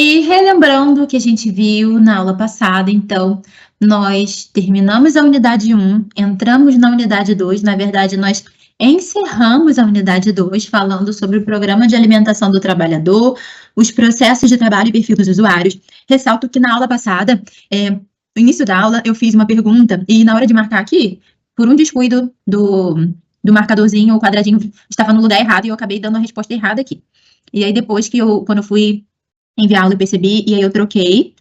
E relembrando o que a gente viu na aula passada, então, nós terminamos a unidade 1, entramos na unidade 2, na verdade, nós encerramos a unidade 2, falando sobre o programa de alimentação do trabalhador, os processos de trabalho e perfil dos usuários. Ressalto que na aula passada, no início da aula, eu fiz uma pergunta, e na hora de marcar aqui, por um descuido do marcadorzinho, o quadradinho estava no lugar errado, e eu acabei dando a resposta errada aqui. E aí, depois quando eu fui enviar aula, eu percebi, e aí eu troquei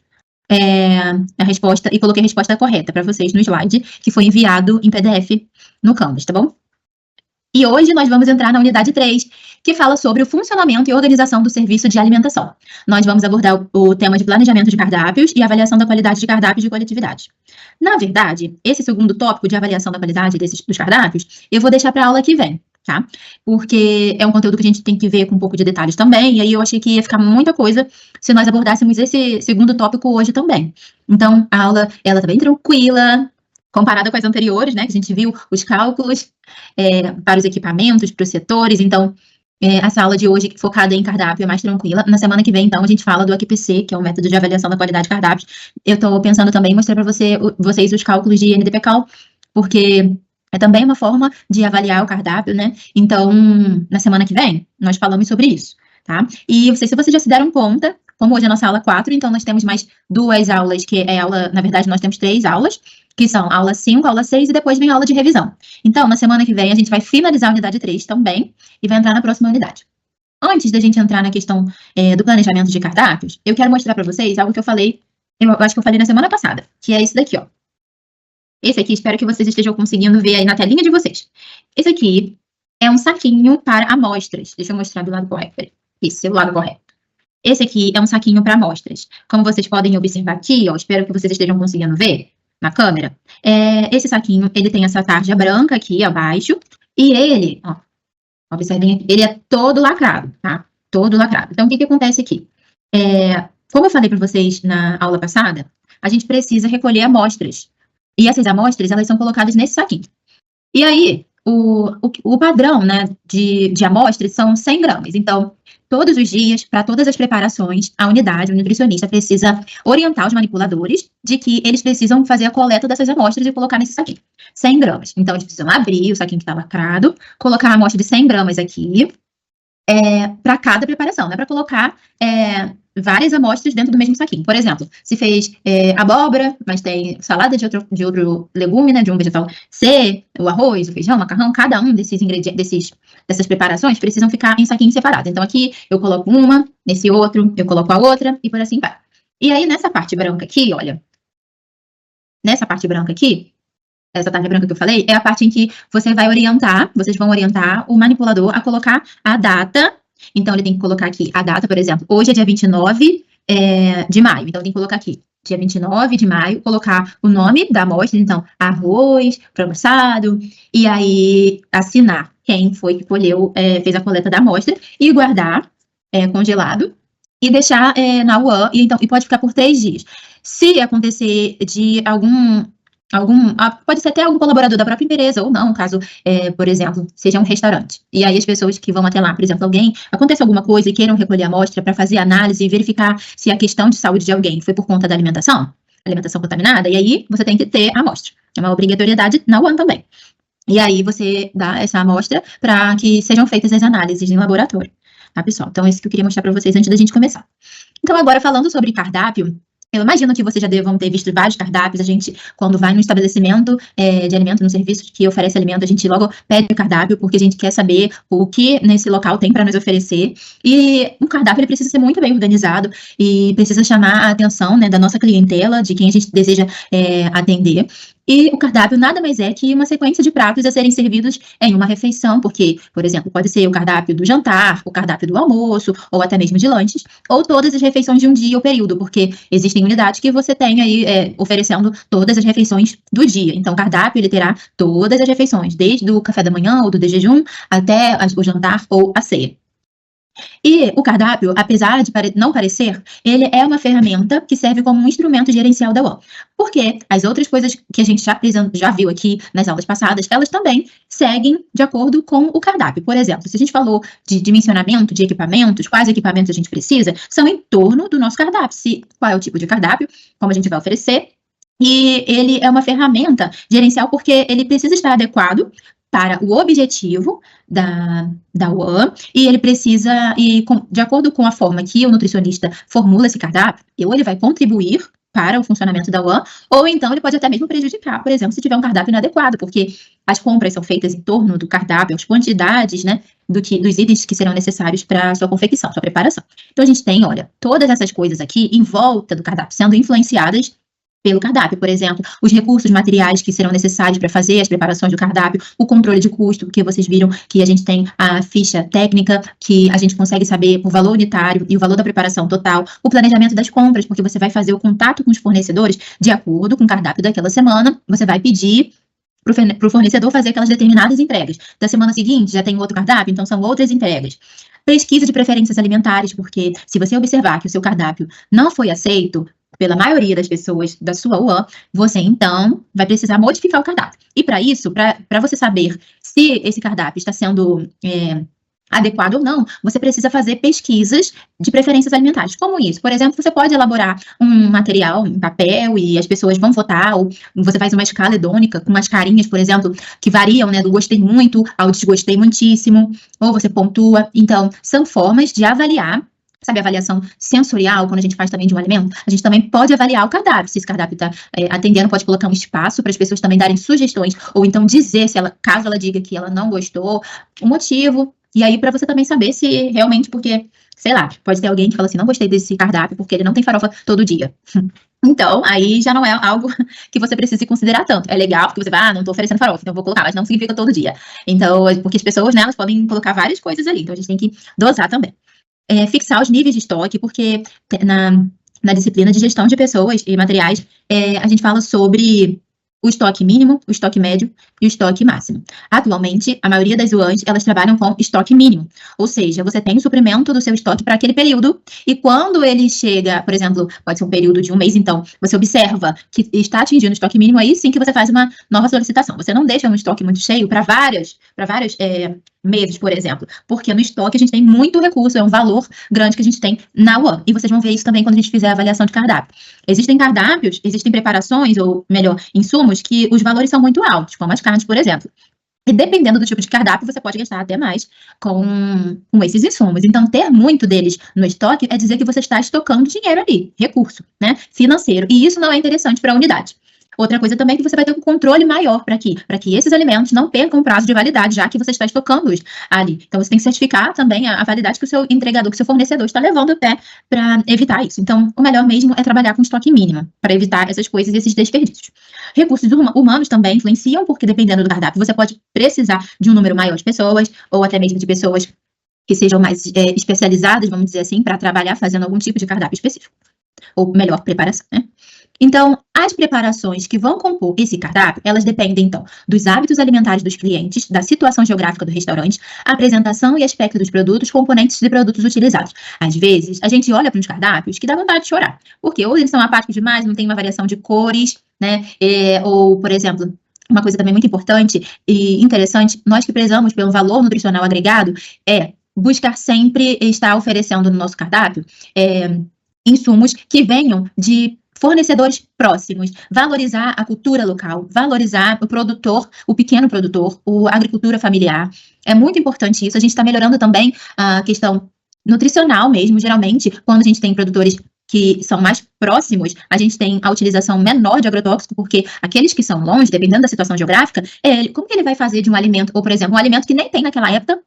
a resposta e coloquei a resposta correta para vocês no slide, que foi enviado em PDF no Canvas, tá bom? E hoje nós vamos entrar na unidade 3, que fala sobre o funcionamento e organização do serviço de alimentação. Nós vamos abordar o tema de planejamento de cardápios e avaliação da qualidade de cardápios de coletividade. Na verdade, esse segundo tópico de avaliação da qualidade dos cardápios, eu vou deixar para a aula que vem, tá? Porque é um conteúdo que a gente tem que ver com um pouco de detalhes também, e aí eu achei que ia ficar muita coisa se nós abordássemos esse segundo tópico hoje também. Então, a aula, ela tá bem tranquila, comparada com as anteriores, né, que a gente viu os cálculos para os equipamentos, para os setores. Então, essa aula de hoje, focada em cardápio, é mais tranquila. Na semana que vem, então, a gente fala do AQPC, que é o método de avaliação da qualidade de cardápios. Eu estou pensando também em mostrar para vocês os cálculos de NDPCal, porque é também uma forma de avaliar o cardápio, né? Então, na semana que vem, nós falamos sobre isso, tá? E se vocês já se deram conta, como hoje é a nossa aula 4, então nós temos mais 2 aulas, que é aula, na verdade, nós temos 3 aulas, que são aula 5, aula 6 e depois vem a aula de revisão. Então, na semana que vem, a gente vai finalizar a unidade 3 também e vai entrar na próxima unidade. Antes da gente entrar na questão do planejamento de cardápios, eu quero mostrar para vocês algo que eu falei, eu acho que eu falei na semana passada, que é isso daqui, ó. Esse aqui, espero que vocês estejam conseguindo ver aí na telinha de vocês. Esse aqui é um saquinho para amostras. Deixa eu mostrar do lado correto. Isso, do lado correto. Esse aqui é um saquinho para amostras. Como vocês podem observar aqui, ó, espero que vocês estejam conseguindo ver na câmera. Esse saquinho, ele tem essa tarja branca aqui abaixo, e ele, ó, observem aqui, ele é todo lacrado, tá? Todo lacrado. Então, o que acontece aqui? Como eu falei para vocês na aula passada, a gente precisa recolher amostras. E essas amostras, elas são colocadas nesse saquinho. E aí, o padrão, né, de amostras são 100 gramas. Então, todos os dias, para todas as preparações, a unidade, o nutricionista precisa orientar os manipuladores de que eles precisam fazer a coleta dessas amostras e colocar nesse saquinho. 100 gramas. Então, eles precisam abrir o saquinho que está lacrado, colocar a amostra de 100 gramas aqui, para cada preparação, não é para colocar várias amostras dentro do mesmo saquinho. Por exemplo, se fez abóbora, mas tem salada de outro legume, né, de um vegetal C, o arroz, o feijão, o macarrão, cada um desses ingredientes, dessas preparações precisam ficar em saquinhos separados. Então, aqui eu coloco uma, nesse outro eu coloco a outra, e por assim vai. E aí, nessa parte branca aqui, olha, nessa parte branca aqui, essa tarja branca que eu falei, é a parte em que vocês vão orientar o manipulador a colocar a data. Então, ele tem que colocar aqui a data, por exemplo, hoje é dia 29 de maio, então tem que colocar aqui, dia 29 de maio, colocar o nome da amostra, então, arroz, frango assado, e aí assinar quem foi que colheu, fez a coleta da amostra, e guardar congelado, e deixar na UAN, e pode ficar por 3 dias. Se acontecer de pode ser até algum colaborador da própria empresa, ou não, caso, por exemplo, seja um restaurante. E aí as pessoas que vão até lá, por exemplo, acontece alguma coisa e queiram recolher a amostra para fazer análise e verificar se a questão de saúde de alguém foi por conta da alimentação contaminada, e aí você tem que ter a amostra. É uma obrigatoriedade na UAN também. E aí você dá essa amostra para que sejam feitas as análises em laboratório, tá, pessoal? Então, isso que eu queria mostrar para vocês antes da gente começar. Então, agora falando sobre cardápio, eu imagino que vocês já devam ter visto vários cardápios. A gente, quando vai no estabelecimento de alimento, no serviço que oferece alimento, a gente logo pede o cardápio, porque a gente quer saber o que nesse local tem para nos oferecer. E o cardápio ele precisa ser muito bem organizado e precisa chamar a atenção, né, da nossa clientela, de quem a gente deseja atender. E o cardápio nada mais é que uma sequência de pratos a serem servidos em uma refeição, porque, por exemplo, pode ser o cardápio do jantar, o cardápio do almoço, ou até mesmo de lanches, ou todas as refeições de um dia ou período, porque existem unidades que você tem aí oferecendo todas as refeições do dia. Então, o cardápio ele terá todas as refeições, desde o café da manhã ou do de jejum até o jantar ou a ceia. E o cardápio, apesar de não parecer, ele é uma ferramenta que serve como um instrumento gerencial da UAN. Porque as outras coisas que a gente já viu aqui nas aulas passadas, elas também seguem de acordo com o cardápio. Por exemplo, se a gente falou de dimensionamento de equipamentos, quais equipamentos a gente precisa, são em torno do nosso cardápio. Qual é o tipo de cardápio, como a gente vai oferecer. E ele é uma ferramenta gerencial porque ele precisa estar adequado para o objetivo da UAN, e ele precisa, de acordo com a forma que o nutricionista formula esse cardápio, ou ele vai contribuir para o funcionamento da UAN, ou então ele pode até mesmo prejudicar, por exemplo, se tiver um cardápio inadequado, porque as compras são feitas em torno do cardápio, as quantidades, né, dos itens que serão necessários para a sua confecção, sua preparação. Então, a gente tem, olha, todas essas coisas aqui em volta do cardápio, sendo influenciadas pelo cardápio, por exemplo, os recursos materiais que serão necessários para fazer as preparações do cardápio, o controle de custo, porque vocês viram que a gente tem a ficha técnica, que a gente consegue saber o valor unitário e o valor da preparação total, o planejamento das compras, porque você vai fazer o contato com os fornecedores de acordo com o cardápio daquela semana, você vai pedir para o fornecedor fazer aquelas determinadas entregas. Da semana seguinte já tem outro cardápio, então são outras entregas. Pesquisa de preferências alimentares, porque se você observar que o seu cardápio não foi aceito pela maioria das pessoas da sua UAN, você então vai precisar modificar o cardápio. E para isso, para você saber se esse cardápio está sendo adequado ou não, você precisa fazer pesquisas de preferências alimentares. Como isso? Por exemplo, você pode elaborar um material em papel e as pessoas vão votar, ou você faz uma escala hedônica com umas carinhas, por exemplo, que variam, né, do gostei muito ao desgostei muitíssimo, ou você pontua. Então, são formas de avaliar. Sabe, avaliação sensorial, quando a gente faz também de um alimento, a gente também pode avaliar o cardápio. Se esse cardápio está atendendo, pode colocar um espaço para as pessoas também darem sugestões, ou então dizer, caso ela diga que ela não gostou, o motivo. E aí, para você também saber se realmente, porque, sei lá, pode ter alguém que fala assim, não gostei desse cardápio porque ele não tem farofa todo dia. Então, aí já não é algo que você precise considerar tanto. É legal, porque você vai, não tô oferecendo farofa, então eu vou colocar, mas não significa todo dia. Então, porque as pessoas, né, elas podem colocar várias coisas ali, então a gente tem que dosar também. Fixar os níveis de estoque, porque na disciplina de gestão de pessoas e materiais, a gente fala sobre o estoque mínimo, o estoque médio e o estoque máximo. Atualmente, a maioria das UANs, elas trabalham com estoque mínimo, ou seja, você tem o suprimento do seu estoque para aquele período, e quando ele chega, por exemplo, pode ser um período de um mês, então, você observa que está atingindo o estoque mínimo, aí sim que você faz uma nova solicitação. Você não deixa um estoque muito cheio para vários meses, por exemplo, porque no estoque a gente tem muito recurso, é um valor grande que a gente tem na UAN, e vocês vão ver isso também quando a gente fizer a avaliação de cardápio. Existem cardápios, existem preparações, ou melhor, insumos, que os valores são muito altos, como as carnes, por exemplo. E dependendo do tipo de cardápio, você pode gastar até mais com esses insumos. Então, ter muito deles no estoque é dizer que você está estocando dinheiro ali, recurso, né, financeiro. E isso não é interessante para a unidade. Outra coisa também é que você vai ter um controle maior para que esses alimentos não percam prazo de validade, já que você está estocando-os ali. Então, você tem que certificar também a validade que o seu entregador, que o seu fornecedor está levando até para evitar isso. Então, o melhor mesmo é trabalhar com estoque mínimo, para evitar essas coisas e esses desperdícios. Recursos humanos também influenciam, porque dependendo do cardápio, você pode precisar de um número maior de pessoas, ou até mesmo de pessoas que sejam mais especializadas, vamos dizer assim, para trabalhar fazendo algum tipo de cardápio específico. Ou melhor, preparação, né? Então, as preparações que vão compor esse cardápio, elas dependem, então, dos hábitos alimentares dos clientes, da situação geográfica do restaurante, apresentação e aspecto dos produtos, componentes de produtos utilizados. Às vezes, a gente olha para uns cardápios que dá vontade de chorar, porque ou eles são apáticos demais, não tem uma variação de cores, né? Ou, por exemplo, uma coisa também muito importante e interessante, nós que prezamos pelo valor nutricional agregado, é buscar sempre estar oferecendo no nosso cardápio insumos que venham de fornecedores próximos, valorizar a cultura local, valorizar o produtor, o pequeno produtor, a agricultura familiar. É muito importante isso. A gente está melhorando também a questão nutricional mesmo, geralmente, quando a gente tem produtores que são mais próximos, a gente tem a utilização menor de agrotóxico, porque aqueles que são longe, dependendo da situação geográfica, como que ele vai fazer de um alimento, ou por exemplo, um alimento que nem tem naquela época,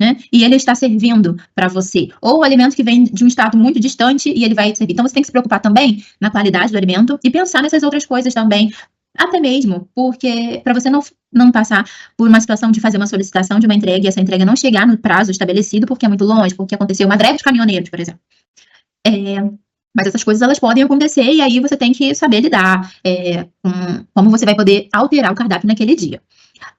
né? E ele está servindo para você. Ou o alimento que vem de um estado muito distante e ele vai servir. Então, você tem que se preocupar também na qualidade do alimento e pensar nessas outras coisas também. Até mesmo, porque para você não passar por uma situação de fazer uma solicitação de uma entrega e essa entrega não chegar no prazo estabelecido porque é muito longe, porque aconteceu uma greve de caminhoneiros, por exemplo. Mas essas coisas, elas podem acontecer e aí você tem que saber lidar com como você vai poder alterar o cardápio naquele dia.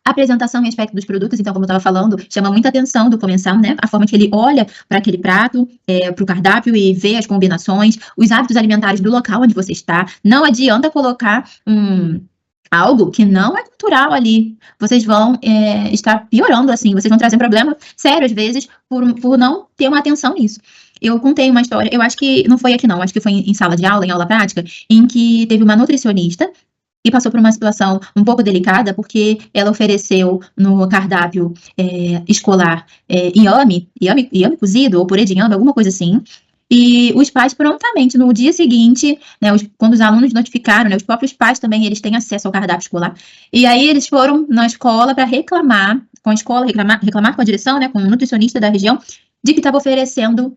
A apresentação e aspecto dos produtos, então, como eu estava falando, chama muita atenção do comensal, né? A forma que ele olha para aquele prato, para o cardápio e vê as combinações, os hábitos alimentares do local onde você está. Não adianta colocar algo que não é cultural ali. Vocês vão estar piorando, assim, vocês vão trazer um problema sério, às vezes, por não ter uma atenção nisso. Eu contei uma história, eu acho que não foi aqui não, acho que foi em sala de aula, em aula prática, em que teve uma nutricionista e passou por uma situação um pouco delicada, porque ela ofereceu no cardápio escolar inhame cozido, ou purê de inhame, alguma coisa assim. E os pais prontamente, no dia seguinte, né, quando os alunos notificaram, né, os próprios pais também, eles têm acesso ao cardápio escolar. E aí eles foram na escola para reclamar com a escola, reclamar com a direção, né, com o nutricionista da região, de que estava oferecendo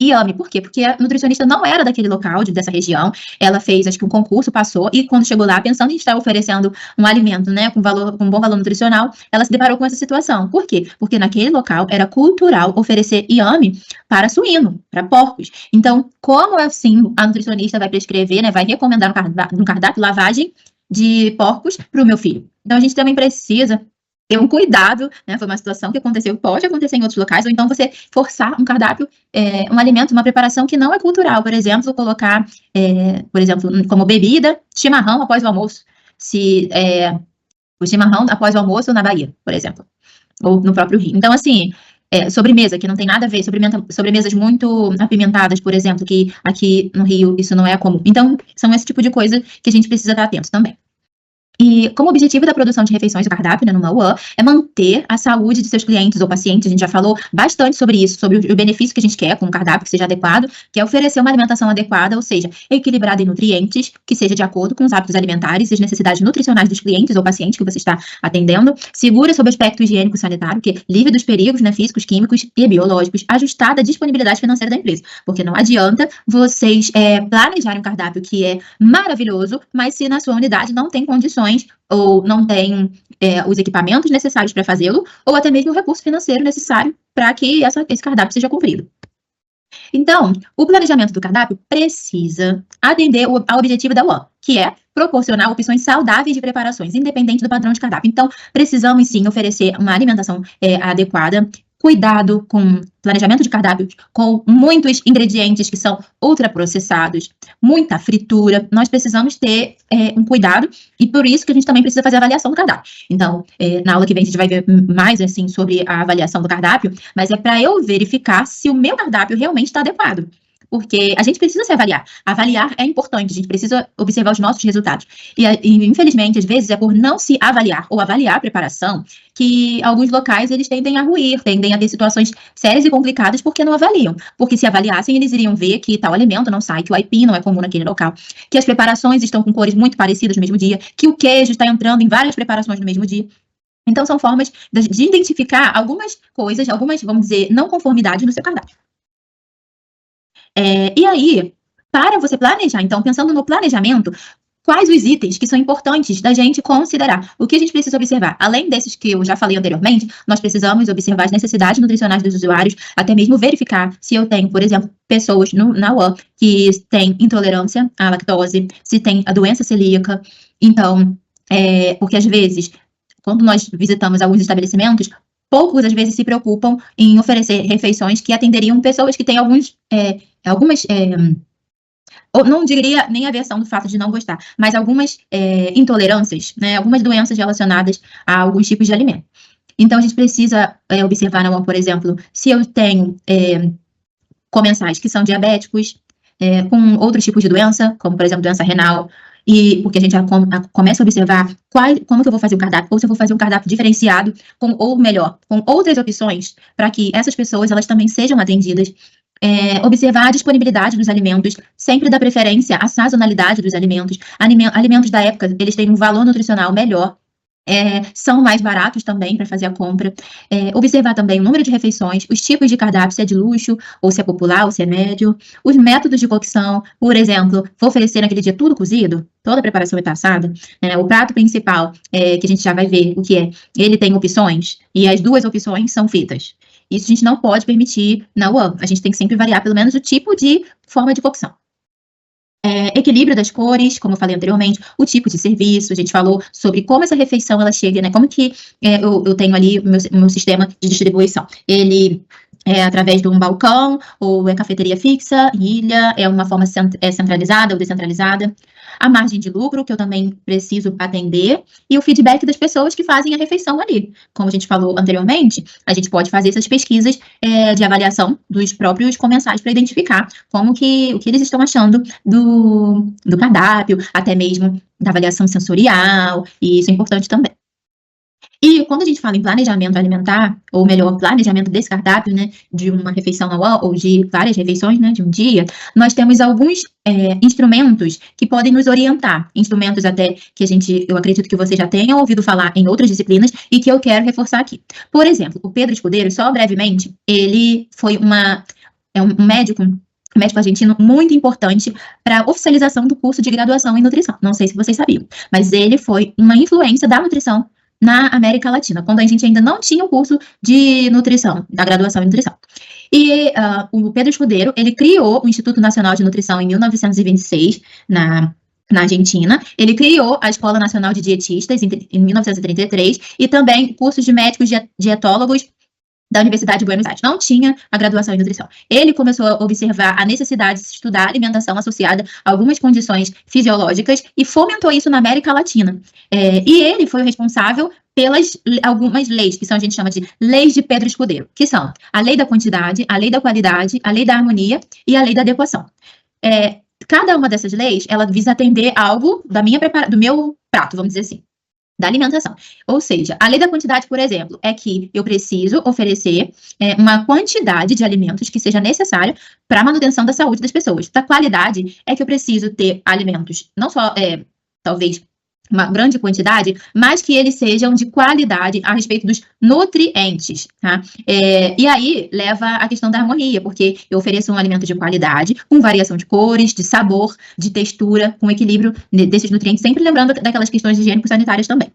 inhame. Por quê? Porque a nutricionista não era daquele local, dessa região. Ela fez, acho que um concurso, passou, e quando chegou lá, pensando em estar oferecendo um alimento, né, com um bom valor nutricional, ela se deparou com essa situação. Por quê? Porque naquele local era cultural oferecer inhame para suíno, para porcos. Então, como assim a nutricionista vai prescrever, né, vai recomendar no cardápio lavagem de porcos para o meu filho? Então, a gente também precisa ter um cuidado, né? Foi uma situação que aconteceu, pode acontecer em outros locais, ou então você forçar um cardápio, um alimento, uma preparação que não é cultural. Por exemplo, colocar, por exemplo, como bebida, chimarrão após o almoço. Se o chimarrão após o almoço na Bahia, por exemplo, ou no próprio Rio. Então, assim, sobremesa, que não tem nada a ver, sobremesas muito apimentadas, por exemplo, que aqui no Rio isso não é comum. Então, são esse tipo de coisa que a gente precisa estar atento também. E como objetivo da produção de refeições do cardápio, né, numa UAN, é manter a saúde de seus clientes ou pacientes. A gente já falou bastante sobre isso, sobre o benefício que a gente quer com um cardápio que seja adequado, que é oferecer uma alimentação adequada, ou seja, equilibrada em nutrientes, que seja de acordo com os hábitos alimentares e as necessidades nutricionais dos clientes ou pacientes que você está atendendo, segura sob o aspecto higiênico e sanitário, que é livre dos perigos, né, físicos, químicos e biológicos, ajustada à disponibilidade financeira da empresa, porque não adianta vocês planejarem um cardápio que é maravilhoso, mas se na sua unidade não tem condições ou não tem os equipamentos necessários para fazê-lo, ou até mesmo o recurso financeiro necessário para que esse cardápio seja cumprido. Então, o planejamento do cardápio precisa atender ao objetivo da UAN, que é proporcionar opções saudáveis de preparações, independente do padrão de cardápio. Então, precisamos sim oferecer uma alimentação adequada. Cuidado com planejamento de cardápio com muitos ingredientes que são ultraprocessados, muita fritura. Nós precisamos ter um cuidado e por isso que a gente também precisa fazer a avaliação do cardápio. Então, na aula que vem a gente vai ver mais assim sobre a avaliação do cardápio, mas é para eu verificar se o meu cardápio realmente está adequado. Porque a gente precisa se avaliar. Avaliar é importante, a gente precisa observar os nossos resultados. E infelizmente, às vezes, é por não se avaliar ou avaliar a preparação que alguns locais eles tendem a ruir, tendem a ter situações sérias e complicadas porque não avaliam. Porque se avaliassem, eles iriam ver que tal alimento não sai, que o aipim não é comum naquele local, que as preparações estão com cores muito parecidas no mesmo dia, que o queijo está entrando em várias preparações no mesmo dia. Então, são formas de identificar algumas coisas, algumas, vamos dizer, não conformidades no seu cardápio. E aí, para você planejar, então, pensando no planejamento, quais os itens que são importantes da gente considerar? O que a gente precisa observar? Além desses que eu já falei anteriormente, nós precisamos observar as necessidades nutricionais dos usuários, até mesmo verificar se eu tenho, por exemplo, pessoas na UAN que têm intolerância à lactose, se tem a doença celíaca. Então, porque às vezes, quando nós visitamos alguns estabelecimentos, poucos às vezes se preocupam em oferecer refeições que atenderiam pessoas que têm algumas ou não diria nem a versão do fato de não gostar, mas algumas intolerâncias, né, algumas doenças relacionadas a alguns tipos de alimento. Então, a gente precisa observar, por exemplo, se eu tenho comensais que são diabéticos, com outros tipos de doença, como, por exemplo, doença renal, e porque a gente já começa a observar como que eu vou fazer o cardápio, ou se eu vou fazer um cardápio diferenciado, ou melhor, com outras opções, para que essas pessoas elas também sejam atendidas. Observar a disponibilidade dos alimentos, sempre dá preferência à sazonalidade dos alimentos. Alimentos da época, eles têm um valor nutricional melhor, são mais baratos também para fazer a compra. Observar também o número de refeições, os tipos de cardápio, se é de luxo, ou se é popular, ou se é médio. Os métodos de cocção, por exemplo, vou oferecer naquele dia tudo cozido, toda a preparação é passada. O prato principal, que a gente já vai ver o que é, ele tem opções, e as duas opções são fritas. Isso a gente não pode permitir na UAN. A gente tem que sempre variar pelo menos o tipo de forma de cocção. Equilíbrio das cores, como eu falei anteriormente, o tipo de serviço, a gente falou sobre como essa refeição ela chega, né? Como que eu tenho ali o meu sistema de distribuição. Ele é através de um balcão, ou é cafeteria fixa, ilha, é uma forma centralizada ou descentralizada. A margem de lucro, que eu também preciso atender, e o feedback das pessoas que fazem a refeição ali. Como a gente falou anteriormente, a gente pode fazer essas pesquisas de avaliação dos próprios comensais para identificar o que eles estão achando do cardápio, até mesmo da avaliação sensorial, e isso é importante também. E quando a gente fala em planejamento alimentar, ou melhor, planejamento desse cardápio, né, de uma refeição ao ou de várias refeições, né, de um dia, nós temos alguns instrumentos que podem nos orientar, instrumentos até que eu acredito que você já tenha ouvido falar em outras disciplinas e que eu quero reforçar aqui. Por exemplo, o Pedro Escudeiro, só brevemente, ele foi um médico argentino muito importante para a oficialização do curso de graduação em nutrição. Não sei se vocês sabiam, mas ele foi uma influência da nutrição na América Latina, quando a gente ainda não tinha o curso de nutrição, da graduação em nutrição. E o Pedro Escudeiro, ele criou o Instituto Nacional de Nutrição em 1926, na Argentina. Ele criou a Escola Nacional de Dietistas em 1933 e também cursos de médicos dietólogos da Universidade de Buenos Aires. Não tinha a graduação em nutrição. Ele começou a observar a necessidade de estudar alimentação associada a algumas condições fisiológicas e fomentou isso na América Latina. E ele foi o responsável pelas algumas leis, que a gente chama de leis de Pedro Escudeiro, que são a lei da quantidade, a lei da qualidade, a lei da harmonia e a lei da adequação. Cada uma dessas leis, ela visa atender algo do meu prato, vamos dizer assim, da alimentação. Ou seja, a lei da quantidade, por exemplo, é que eu preciso oferecer uma quantidade de alimentos que seja necessária para a manutenção da saúde das pessoas. Da qualidade é que eu preciso ter alimentos, não só, talvez, uma grande quantidade, mas que eles sejam de qualidade a respeito dos nutrientes, tá? E aí leva a questão da harmonia, porque eu ofereço um alimento de qualidade, com variação de cores, de sabor, de textura, com equilíbrio desses nutrientes, sempre lembrando daquelas questões higiênico-sanitárias também.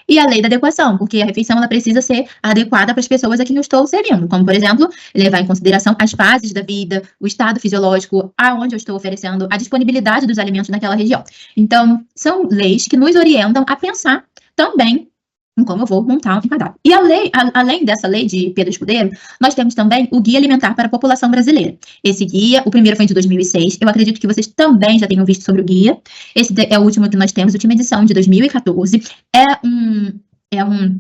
E a lei da adequação, porque a refeição ela precisa ser adequada para as pessoas a quem eu estou servindo, como, por exemplo, levar em consideração as fases da vida, o estado fisiológico, aonde eu estou oferecendo, a disponibilidade dos alimentos naquela região. Então, são leis que nos orientam a pensar também em como eu vou montar um cardápio. E além dessa lei de Pedro Escudeiro, nós temos também o Guia Alimentar para a População Brasileira. Esse guia, o primeiro foi de 2006, eu acredito que vocês também já tenham visto sobre o guia. Esse é o último que nós temos, a última edição de 2014. É um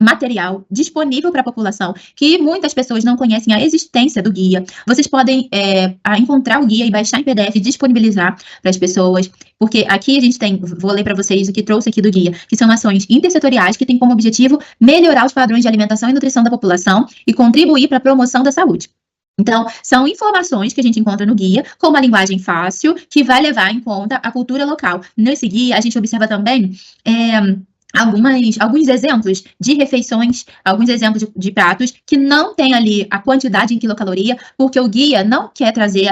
material disponível para a população, que muitas pessoas não conhecem a existência do guia. Vocês podem encontrar o guia e baixar em PDF e disponibilizar para as pessoas, porque aqui a gente vou ler para vocês o que trouxe aqui do guia, que são ações intersetoriais que têm como objetivo melhorar os padrões de alimentação e nutrição da população e contribuir para a promoção da saúde. Então, são informações que a gente encontra no guia, com uma linguagem fácil, que vai levar em conta a cultura local. Nesse guia, a gente observa também alguns exemplos de refeições, alguns exemplos de pratos que não tem ali a quantidade em quilocaloria, porque o guia não quer trazer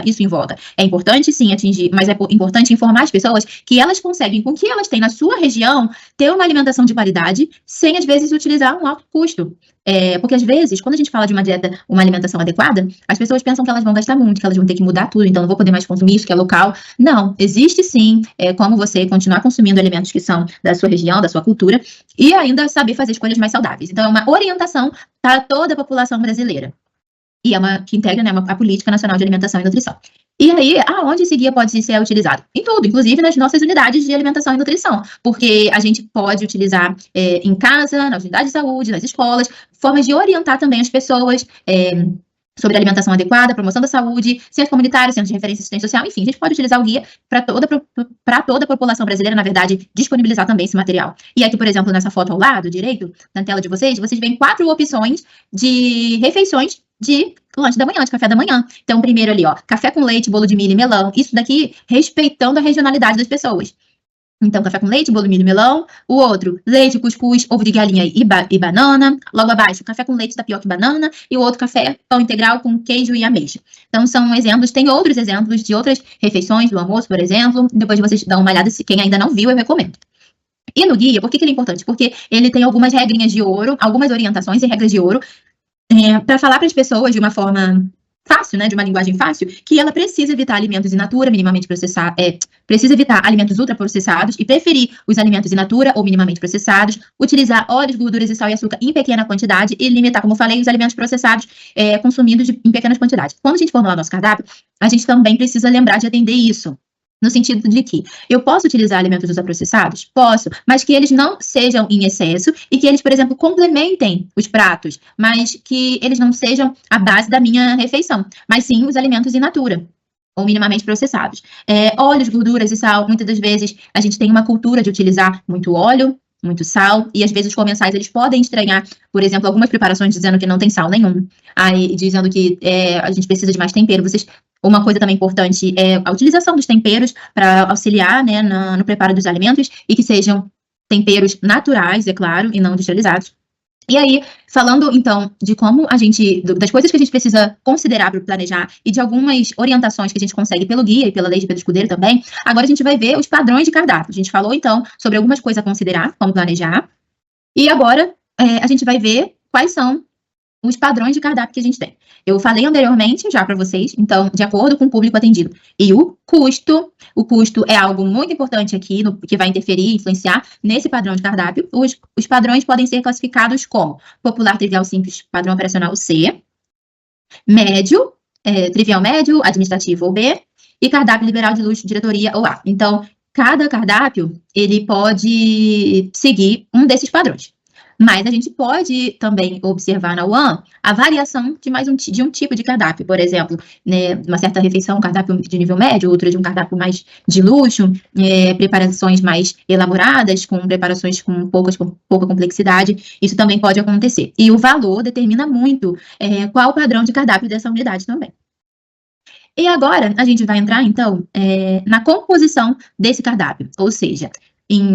isso em volta. É importante, sim, atingir, mas é importante informar as pessoas que elas conseguem, com o que elas têm na sua região, ter uma alimentação de qualidade, sem, às vezes, utilizar um alto custo. Porque, às vezes, quando a gente fala de uma dieta, uma alimentação adequada, as pessoas pensam que elas vão gastar muito, que elas vão ter que mudar tudo, então não vou poder mais consumir isso que é local. Não, existe sim como você continuar consumindo alimentos que são da sua região, da sua cultura, e ainda saber fazer escolhas mais saudáveis. Então, é uma orientação para toda a população brasileira. E que integra, né, a Política Nacional de Alimentação e Nutrição. E aí, aonde esse guia pode ser utilizado? Em tudo, inclusive nas nossas unidades de alimentação e nutrição, porque a gente pode utilizar em casa, nas unidades de saúde, nas escolas, formas de orientar também as pessoas sobre alimentação adequada, promoção da saúde, centros comunitários, centros de referência e assistência social, enfim, a gente pode utilizar o guia para toda a população brasileira, na verdade, disponibilizar também esse material. E aqui, por exemplo, nessa foto ao lado direito, na tela de vocês veem 4 opções de refeições de lanche da manhã, de café da manhã. Então, primeiro ali, ó, café com leite, bolo de milho e melão, isso daqui respeitando a regionalidade das pessoas. Então, café com leite, bolo, milho e melão. O outro, leite, cuscuz, ovo de galinha e banana. Logo abaixo, café com leite, tapioca e banana. E o outro, café, pão integral com queijo e ameixa. Então, são exemplos. Tem outros exemplos de outras refeições do almoço, por exemplo. Depois vocês dão uma olhada, se quem ainda não viu, eu recomendo. E no guia, por que ele é importante? Porque ele tem algumas regrinhas de ouro, algumas orientações e regras de ouro, para falar para as pessoas de uma forma fácil, né, de uma linguagem fácil, que ela precisa evitar alimentos in natura, minimamente processados, precisa evitar alimentos ultraprocessados e preferir os alimentos in natura ou minimamente processados, utilizar óleos, gorduras e sal e açúcar em pequena quantidade e limitar, como eu falei, os alimentos processados consumidos em pequenas quantidades. Quando a gente formular nosso cardápio, a gente também precisa lembrar de atender isso. No sentido de que eu posso utilizar alimentos ultraprocessados? Posso, mas que eles não sejam em excesso e que eles, por exemplo, complementem os pratos, mas que eles não sejam a base da minha refeição, mas sim os alimentos in natura ou minimamente processados. Óleos, gorduras e sal, muitas das vezes a gente tem uma cultura de utilizar muito óleo, muito sal, e às vezes os comensais eles podem estranhar, por exemplo, algumas preparações dizendo que não tem sal nenhum, aí dizendo que a gente precisa de mais tempero. Uma coisa também importante é a utilização dos temperos para auxiliar, né, no preparo dos alimentos e que sejam temperos naturais, é claro, e não industrializados. E aí, falando então de como das coisas que a gente precisa considerar para planejar e de algumas orientações que a gente consegue pelo guia e pela lei de Pedro Escudeiro também, agora a gente vai ver os padrões de cardápio. A gente falou então sobre algumas coisas a considerar, como planejar, e agora a gente vai ver quais são os padrões de cardápio que a gente tem. Eu falei anteriormente já para vocês, então, de acordo com o público atendido. E o custo é algo muito importante aqui, que vai interferir, influenciar nesse padrão de cardápio. Os padrões podem ser classificados como popular, trivial, simples, padrão operacional C, médio, trivial médio, administrativo ou B, e cardápio liberal de luxo, diretoria ou A. Então, cada cardápio, ele pode seguir um desses padrões. Mas a gente pode também observar na UAN a variação de um tipo de cardápio. Por exemplo, né, uma certa refeição, um cardápio de nível médio, outra de um cardápio mais de luxo, preparações mais elaboradas, com preparações com pouca complexidade. Isso também pode acontecer. E o valor determina muito qual o padrão de cardápio dessa unidade também. E agora a gente vai entrar, então, na composição desse cardápio. Ou seja,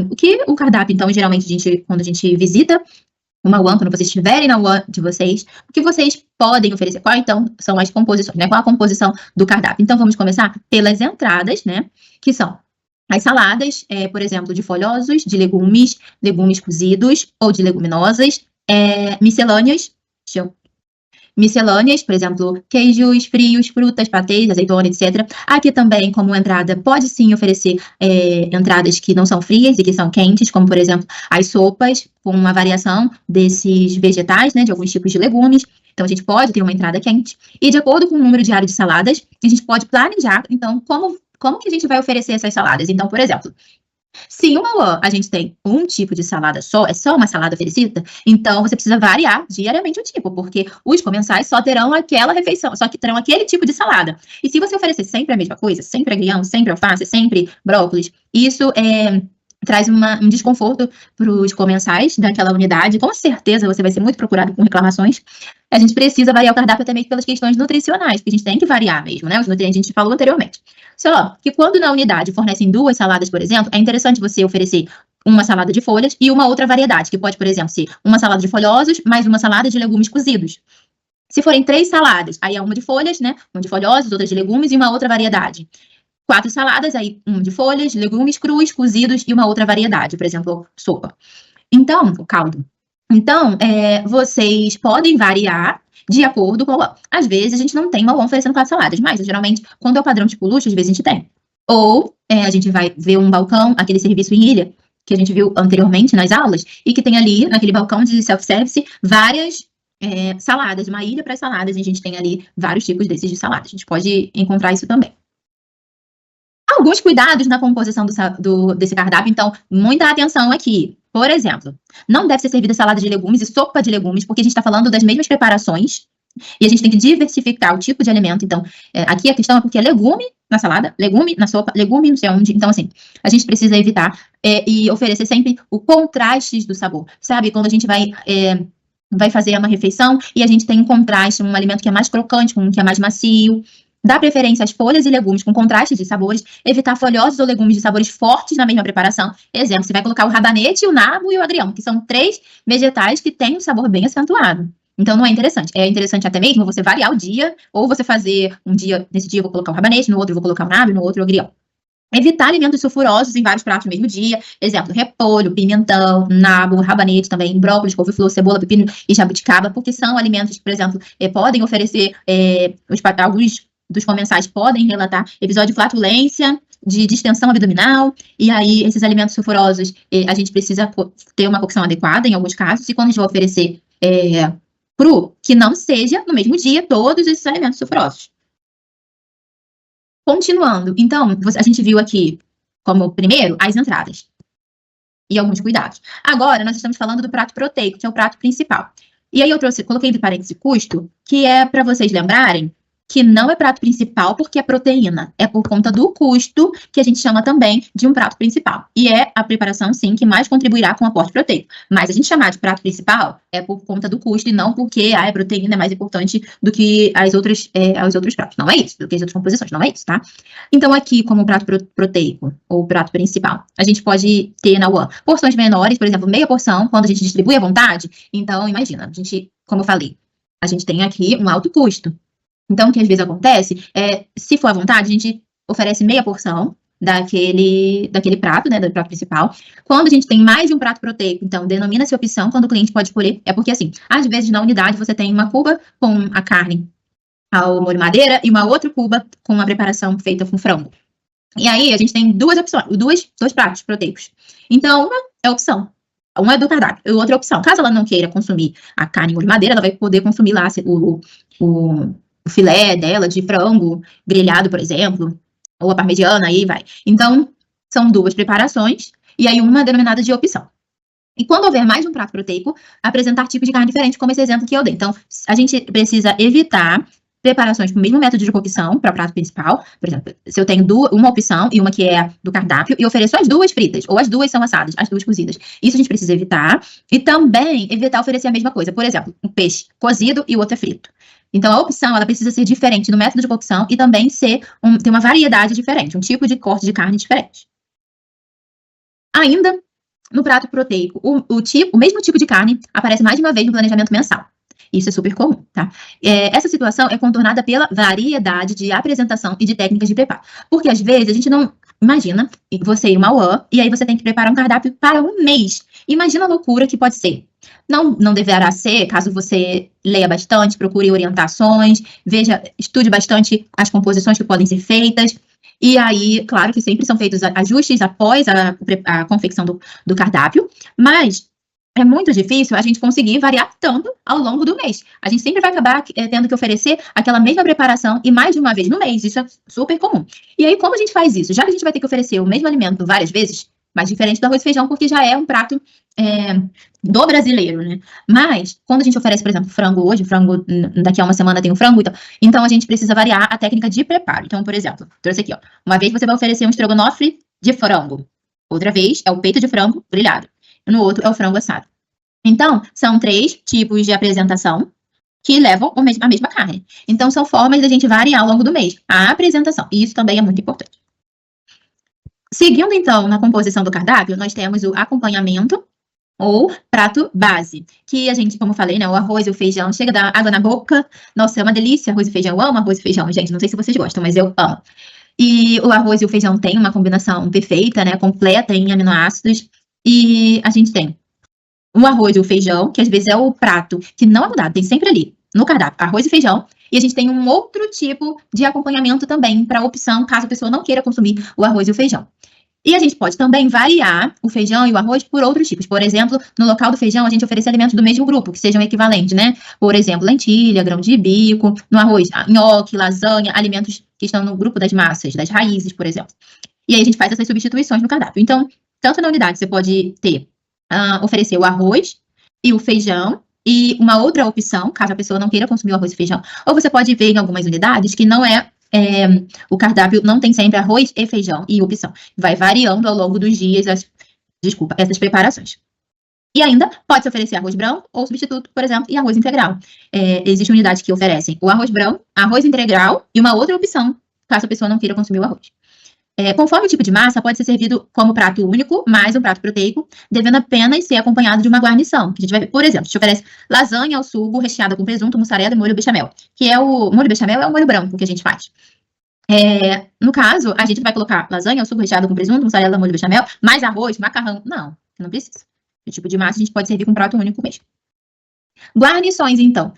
o que o cardápio, então, geralmente, quando a gente visita uma UAN, quando vocês estiverem na UAN de vocês, o que vocês podem oferecer? Qual, então, são as composições, né? Qual a composição do cardápio? Então, vamos começar pelas entradas, né? Que são as saladas, por exemplo, de folhosos, de legumes cozidos ou de leguminosas, miscelâneas, por exemplo, queijos, frios, frutas, patês, azeitona, etc. Aqui também, como entrada, pode sim oferecer entradas que não são frias e que são quentes, como, por exemplo, as sopas, com uma variação desses vegetais, né, de alguns tipos de legumes. Então, a gente pode ter uma entrada quente. E, de acordo com o número diário de saladas, a gente pode planejar, então, como que a gente vai oferecer essas saladas. Então, por exemplo, se uma UAN a gente tem um tipo de salada só, é só uma salada oferecida, então você precisa variar diariamente o tipo, porque os comensais só terão aquela refeição, só que terão aquele tipo de salada. E se você oferecer sempre a mesma coisa, sempre agrião, sempre alface, sempre brócolis, isso traz um desconforto para os comensais daquela unidade. Com certeza você vai ser muito procurado com reclamações. A gente precisa variar o cardápio também pelas questões nutricionais, porque a gente tem que variar mesmo, né? Os nutrientes a gente falou anteriormente. Só que quando na unidade fornecem 2 saladas, por exemplo, é interessante você oferecer uma salada de folhas e uma outra variedade, que pode, por exemplo, ser uma salada de folhosos mais uma salada de legumes cozidos. Se forem 3 saladas, aí é uma de folhas, né? Uma de folhosos, outra de legumes e uma outra variedade. 4 saladas, aí uma de folhas, legumes crus, cozidos e uma outra variedade, por exemplo, sopa. Então, o caldo. Então, vocês podem variar de acordo com Às vezes, a gente não tem uma UAN oferecendo 4 saladas, mas, geralmente, quando é o padrão tipo luxo, às vezes a gente tem. Ou a gente vai ver um balcão, aquele serviço em ilha, que a gente viu anteriormente nas aulas, e que tem ali, naquele balcão de self-service, várias saladas, uma ilha para saladas, e a gente tem ali vários tipos desses de salada. A gente pode encontrar isso também. Alguns cuidados na composição desse cardápio, então, muita atenção aqui. Por exemplo, não deve ser servida salada de legumes e sopa de legumes, porque a gente está falando das mesmas preparações, e a gente tem que diversificar o tipo de alimento. Então, aqui a questão é porque é legume na salada, legume na sopa, legume não sei onde. Então, assim, a gente precisa evitar e oferecer sempre o contraste do sabor. Sabe, quando a gente vai fazer uma refeição e a gente tem um contraste, um alimento que é mais crocante, um que é mais macio. Dá preferência às folhas e legumes com contrastes de sabores, evitar folhosos ou legumes de sabores fortes na mesma preparação. Exemplo, você vai colocar o rabanete, o nabo e o agrião, que são 3 vegetais que têm um sabor bem acentuado. Então, não é interessante. É interessante até mesmo você variar o dia, ou você fazer um dia, nesse dia eu vou colocar o rabanete, no outro eu vou colocar o nabo, no outro o agrião. Evitar alimentos sulfurosos em vários pratos no mesmo dia. Exemplo, repolho, pimentão, nabo, rabanete também, brócolis, couve-flor, cebola, pepino e jabuticaba, porque são alimentos que, por exemplo, podem oferecer, alguns dos comensais podem relatar episódio de flatulência, de distensão abdominal, e aí esses alimentos sulfurosos, a gente precisa ter uma cocção adequada em alguns casos, e quando a gente vai oferecer cru, que não seja no mesmo dia todos esses alimentos sulfurosos. Continuando, então, a gente viu aqui, como primeiro, as entradas e alguns cuidados. Agora, nós estamos falando do prato proteico, que é o prato principal. E aí eu coloquei entre parênteses custo, que é para vocês lembrarem que não é prato principal porque é proteína, é por conta do custo que a gente chama também de um prato principal. E é a preparação, sim, que mais contribuirá com o aporte proteico. Mas a gente chamar de prato principal é por conta do custo e não porque a proteína é mais importante do que os outros pratos. Não é isso, do que as outras composições, não é isso, tá? Então, aqui, como prato proteico, ou prato principal, a gente pode ter na UAN porções menores, por exemplo, meia porção, quando a gente distribui à vontade. Então, imagina, a gente, como eu falei, a gente tem aqui um alto custo. Então, o que às vezes acontece é, se for à vontade, a gente oferece meia porção daquele prato, né, do prato principal. Quando a gente tem mais de um prato proteico, então, denomina-se opção, quando o cliente pode escolher, é porque, assim, às vezes na unidade você tem uma cuba com a carne ao molho madeira e uma outra cuba com uma preparação feita com frango. E aí, a gente tem duas opções, dois pratos proteicos. Então, uma é opção. Uma é do cardápio, e outra é opção. Caso ela não queira consumir a carne em molho madeira, ela vai poder consumir lá o filé dela de frango grelhado, por exemplo, ou a parmegiana, aí vai. Então, são duas preparações, e aí uma denominada de opção. E quando houver mais de um prato proteico, apresentar tipos de carne diferentes, como esse exemplo que eu dei. Então, a gente precisa evitar preparações com o mesmo método de cocção para o prato principal. Por exemplo, se eu tenho uma opção e uma que é do cardápio, e ofereço as duas fritas, ou as duas são assadas, as duas cozidas. Isso a gente precisa evitar. E também evitar oferecer a mesma coisa. Por exemplo, um peixe cozido e o outro é frito. Então, a opção, ela precisa ser diferente no método de cocção e também ter uma variedade diferente, um tipo de corte de carne diferente. Ainda, no prato proteico, o mesmo tipo de carne aparece mais de uma vez no planejamento mensal. Isso é super comum, tá? Essa situação é contornada pela variedade de apresentação e de técnicas de preparo. Porque, às vezes, a gente não imagina você ir uma UAN e aí você tem que preparar um cardápio para um mês. Imagina a loucura que pode ser. Não deverá ser, caso você leia bastante, procure orientações, estude bastante as composições que podem ser feitas. E aí, claro que sempre são feitos ajustes após a confecção do cardápio, mas é muito difícil a gente conseguir variar tanto ao longo do mês. A gente sempre vai acabar tendo que oferecer aquela mesma preparação e mais de uma vez no mês. Isso é super comum. E aí, como a gente faz isso? Já que a gente vai ter que oferecer o mesmo alimento várias vezes, mas diferente do arroz e feijão, porque já é um prato do brasileiro, né? Mas, quando a gente oferece, por exemplo, frango hoje, frango daqui a uma semana tem o frango, então a gente precisa variar a técnica de preparo. Então, por exemplo, trouxe aqui, ó. Uma vez você vai oferecer um estrogonofe de frango. Outra vez é o peito de frango grelhado. No outro é o frango assado. Então, são 3 tipos de apresentação que levam a mesma carne. Então, são formas da gente variar ao longo do mês. A apresentação, e isso também é muito importante. Seguindo, então, na composição do cardápio, nós temos o acompanhamento ou prato base, que a gente, como eu falei, né, o arroz e o feijão, chega a dar água na boca. Nossa, é uma delícia, arroz e feijão. Eu amo arroz e feijão, gente, não sei se vocês gostam, mas eu amo. E o arroz e o feijão têm uma combinação perfeita, né, completa em aminoácidos, e a gente tem o arroz e o feijão, que às vezes é o prato que não é mudado, tem sempre ali no cardápio, arroz e feijão, e a gente tem um outro tipo de acompanhamento também para opção, caso a pessoa não queira consumir o arroz e o feijão. E a gente pode também variar o feijão e o arroz por outros tipos. Por exemplo, no local do feijão, a gente oferece alimentos do mesmo grupo, que sejam equivalentes, né? Por exemplo, lentilha, grão de bico. No arroz, nhoque, lasanha, alimentos que estão no grupo das massas, das raízes, por exemplo. E aí a gente faz essas substituições no cardápio. Então, tanto na unidade você pode oferecer o arroz e o feijão e uma outra opção, caso a pessoa não queira consumir o arroz e feijão. Ou você pode ver em algumas unidades que não o cardápio não tem sempre arroz e feijão e opção. Vai variando ao longo dos dias essas preparações. E ainda pode-se oferecer arroz branco ou substituto, por exemplo, e arroz integral. Existem unidades que oferecem o arroz branco, arroz integral e uma outra opção, caso a pessoa não queira consumir o arroz. Conforme o tipo de massa, pode ser servido como prato único, mais um prato proteico, devendo apenas ser acompanhado de uma guarnição. Que a gente vai ver, por exemplo, a gente oferece lasanha ao sugo recheada com presunto, mussarela e molho bechamel. O molho bechamel é o molho branco que a gente faz. No caso, a gente vai colocar lasanha, o suco recheado com presunto, mussarela, molho bechamel, mais arroz, macarrão. Não precisa. Esse tipo de massa a gente pode servir com prato único mesmo. Guarnições, então.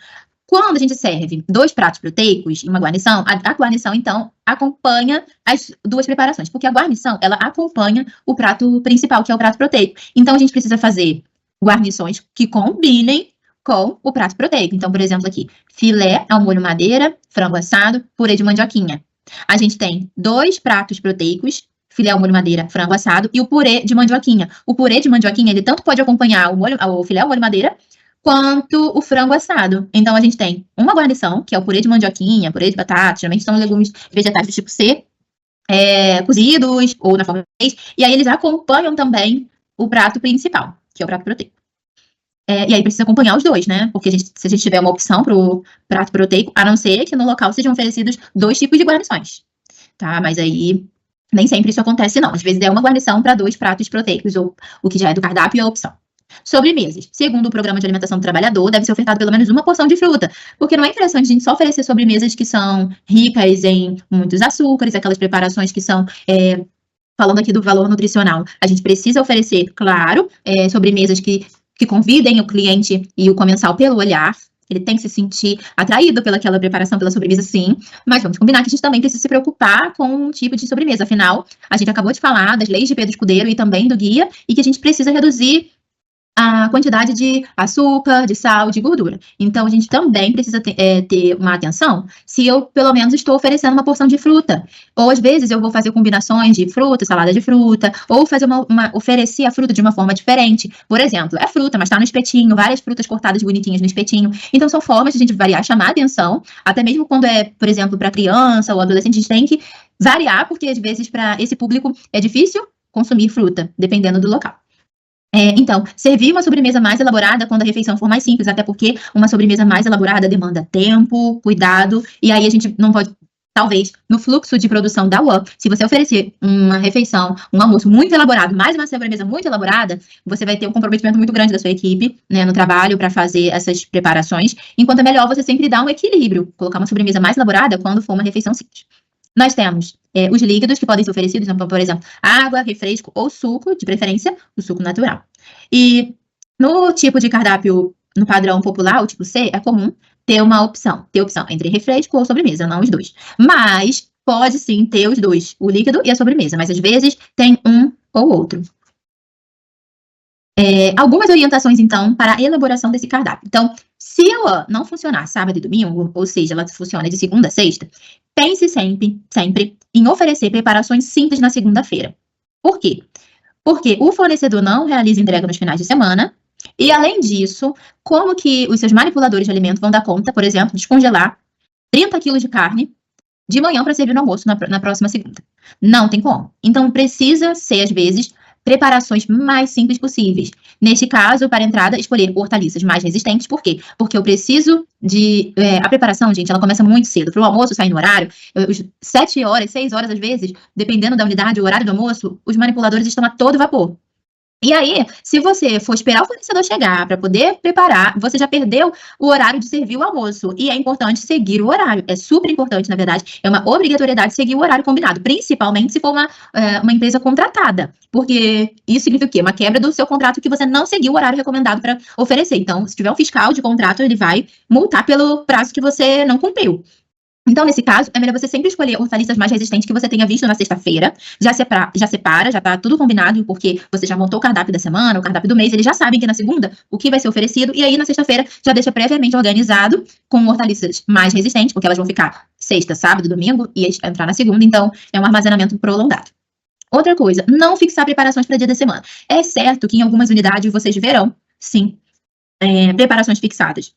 Quando a gente serve 2 pratos proteicos e uma guarnição, a guarnição, então, acompanha as 2 preparações, porque a guarnição, ela acompanha o prato principal, que é o prato proteico. Então, a gente precisa fazer guarnições que combinem com o prato proteico. Então, por exemplo, aqui, filé ao molho madeira, frango assado, purê de mandioquinha. A gente tem 2 pratos proteicos, filé ao molho madeira, frango assado e o purê de mandioquinha. O purê de mandioquinha, ele tanto pode acompanhar o filé ao molho madeira, quanto o frango assado. Então, a gente tem uma guarnição, que é o purê de mandioquinha, purê de batata, geralmente são legumes vegetais do tipo C, cozidos ou na forma de peixe, e aí eles acompanham também o prato principal, que é o prato proteico. E aí precisa acompanhar os dois, né? Porque se a gente tiver uma opção para o prato proteico, a não ser que no local sejam oferecidos 2 tipos de guarnições, tá? Mas aí nem sempre isso acontece, não. Às vezes é uma guarnição para 2 pratos proteicos, ou o que já é do cardápio é a opção. Sobremesas. Segundo o Programa de Alimentação do Trabalhador, deve ser ofertado pelo menos uma porção de fruta, porque não é interessante a gente só oferecer sobremesas que são ricas em muitos açúcares, aquelas preparações que são, falando aqui do valor nutricional, a gente precisa oferecer, claro, sobremesas que convidem o cliente e o comensal pelo olhar. Ele tem que se sentir atraído pelaquela preparação, pela sobremesa, sim. Mas vamos combinar que a gente também precisa se preocupar com um tipo de sobremesa. Afinal, a gente acabou de falar das leis de Pedro Escudeiro e também do guia, e que a gente precisa reduzir a quantidade de açúcar, de sal, de gordura. Então, a gente também precisa ter uma atenção se eu, pelo menos, estou oferecendo uma porção de fruta. Ou, às vezes, eu vou fazer combinações de fruta, salada de fruta, ou fazer oferecer a fruta de uma forma diferente. Por exemplo, é fruta, mas está no espetinho, várias frutas cortadas bonitinhas no espetinho. Então, são formas de a gente variar, chamar a atenção, até mesmo quando é, por exemplo, para criança ou adolescente, a gente tem que variar, porque, às vezes, para esse público é difícil consumir fruta, dependendo do local. Então, servir uma sobremesa mais elaborada quando a refeição for mais simples, até porque uma sobremesa mais elaborada demanda tempo, cuidado, e aí a gente não pode, talvez, no fluxo de produção da UAN, se você oferecer uma refeição, um almoço muito elaborado, mais uma sobremesa muito elaborada, você vai ter um comprometimento muito grande da sua equipe, né, no trabalho para fazer essas preparações, enquanto é melhor você sempre dar um equilíbrio, colocar uma sobremesa mais elaborada quando for uma refeição simples. Nós temos os líquidos que podem ser oferecidos, então, por exemplo, água, refresco ou suco, de preferência, o suco natural. E no tipo de cardápio, no padrão popular, o tipo C, é comum ter opção entre refresco ou sobremesa, não os dois. Mas pode sim ter os dois, o líquido e a sobremesa, mas às vezes tem um ou outro. Algumas orientações, então, para a elaboração desse cardápio. Então, se ela não funcionar sábado e domingo, ou seja, ela funciona de segunda a sexta, pense sempre em oferecer preparações simples na segunda-feira. Por quê? Porque o fornecedor não realiza entrega nos finais de semana, e além disso, como que os seus manipuladores de alimento vão dar conta, por exemplo, de descongelar 30 quilos de carne de manhã para servir no almoço na próxima segunda? Não tem como. Então, precisa ser, às vezes, preparações mais simples possíveis. Neste caso, para a entrada, escolher hortaliças mais resistentes. Por quê? Porque eu preciso de... a preparação, gente, ela começa muito cedo. Para o almoço sair no horário, 7 horas, 6 horas, às vezes, dependendo da unidade, o horário do almoço, os manipuladores estão a todo vapor. E aí, se você for esperar o fornecedor chegar para poder preparar, você já perdeu o horário de servir o almoço. E é importante seguir o horário. É super importante, na verdade. É uma obrigatoriedade seguir o horário combinado, principalmente se for uma empresa contratada. Porque isso significa o quê? Uma quebra do seu contrato que você não seguiu o horário recomendado para oferecer. Então, se tiver um fiscal de contrato, ele vai multar pelo prazo que você não cumpriu. Então, nesse caso, é melhor você sempre escolher hortaliças mais resistentes que você tenha visto na sexta-feira. Já separa, já tá tudo combinado, porque você já montou o cardápio da semana, o cardápio do mês, eles já sabem que na segunda o que vai ser oferecido, e aí na sexta-feira já deixa previamente organizado com hortaliças mais resistentes, porque elas vão ficar sexta, sábado, domingo, e entrar na segunda, então é um armazenamento prolongado. Outra coisa, não fixar preparações para dia da semana. É certo que em algumas unidades vocês verão, sim, preparações fixadas.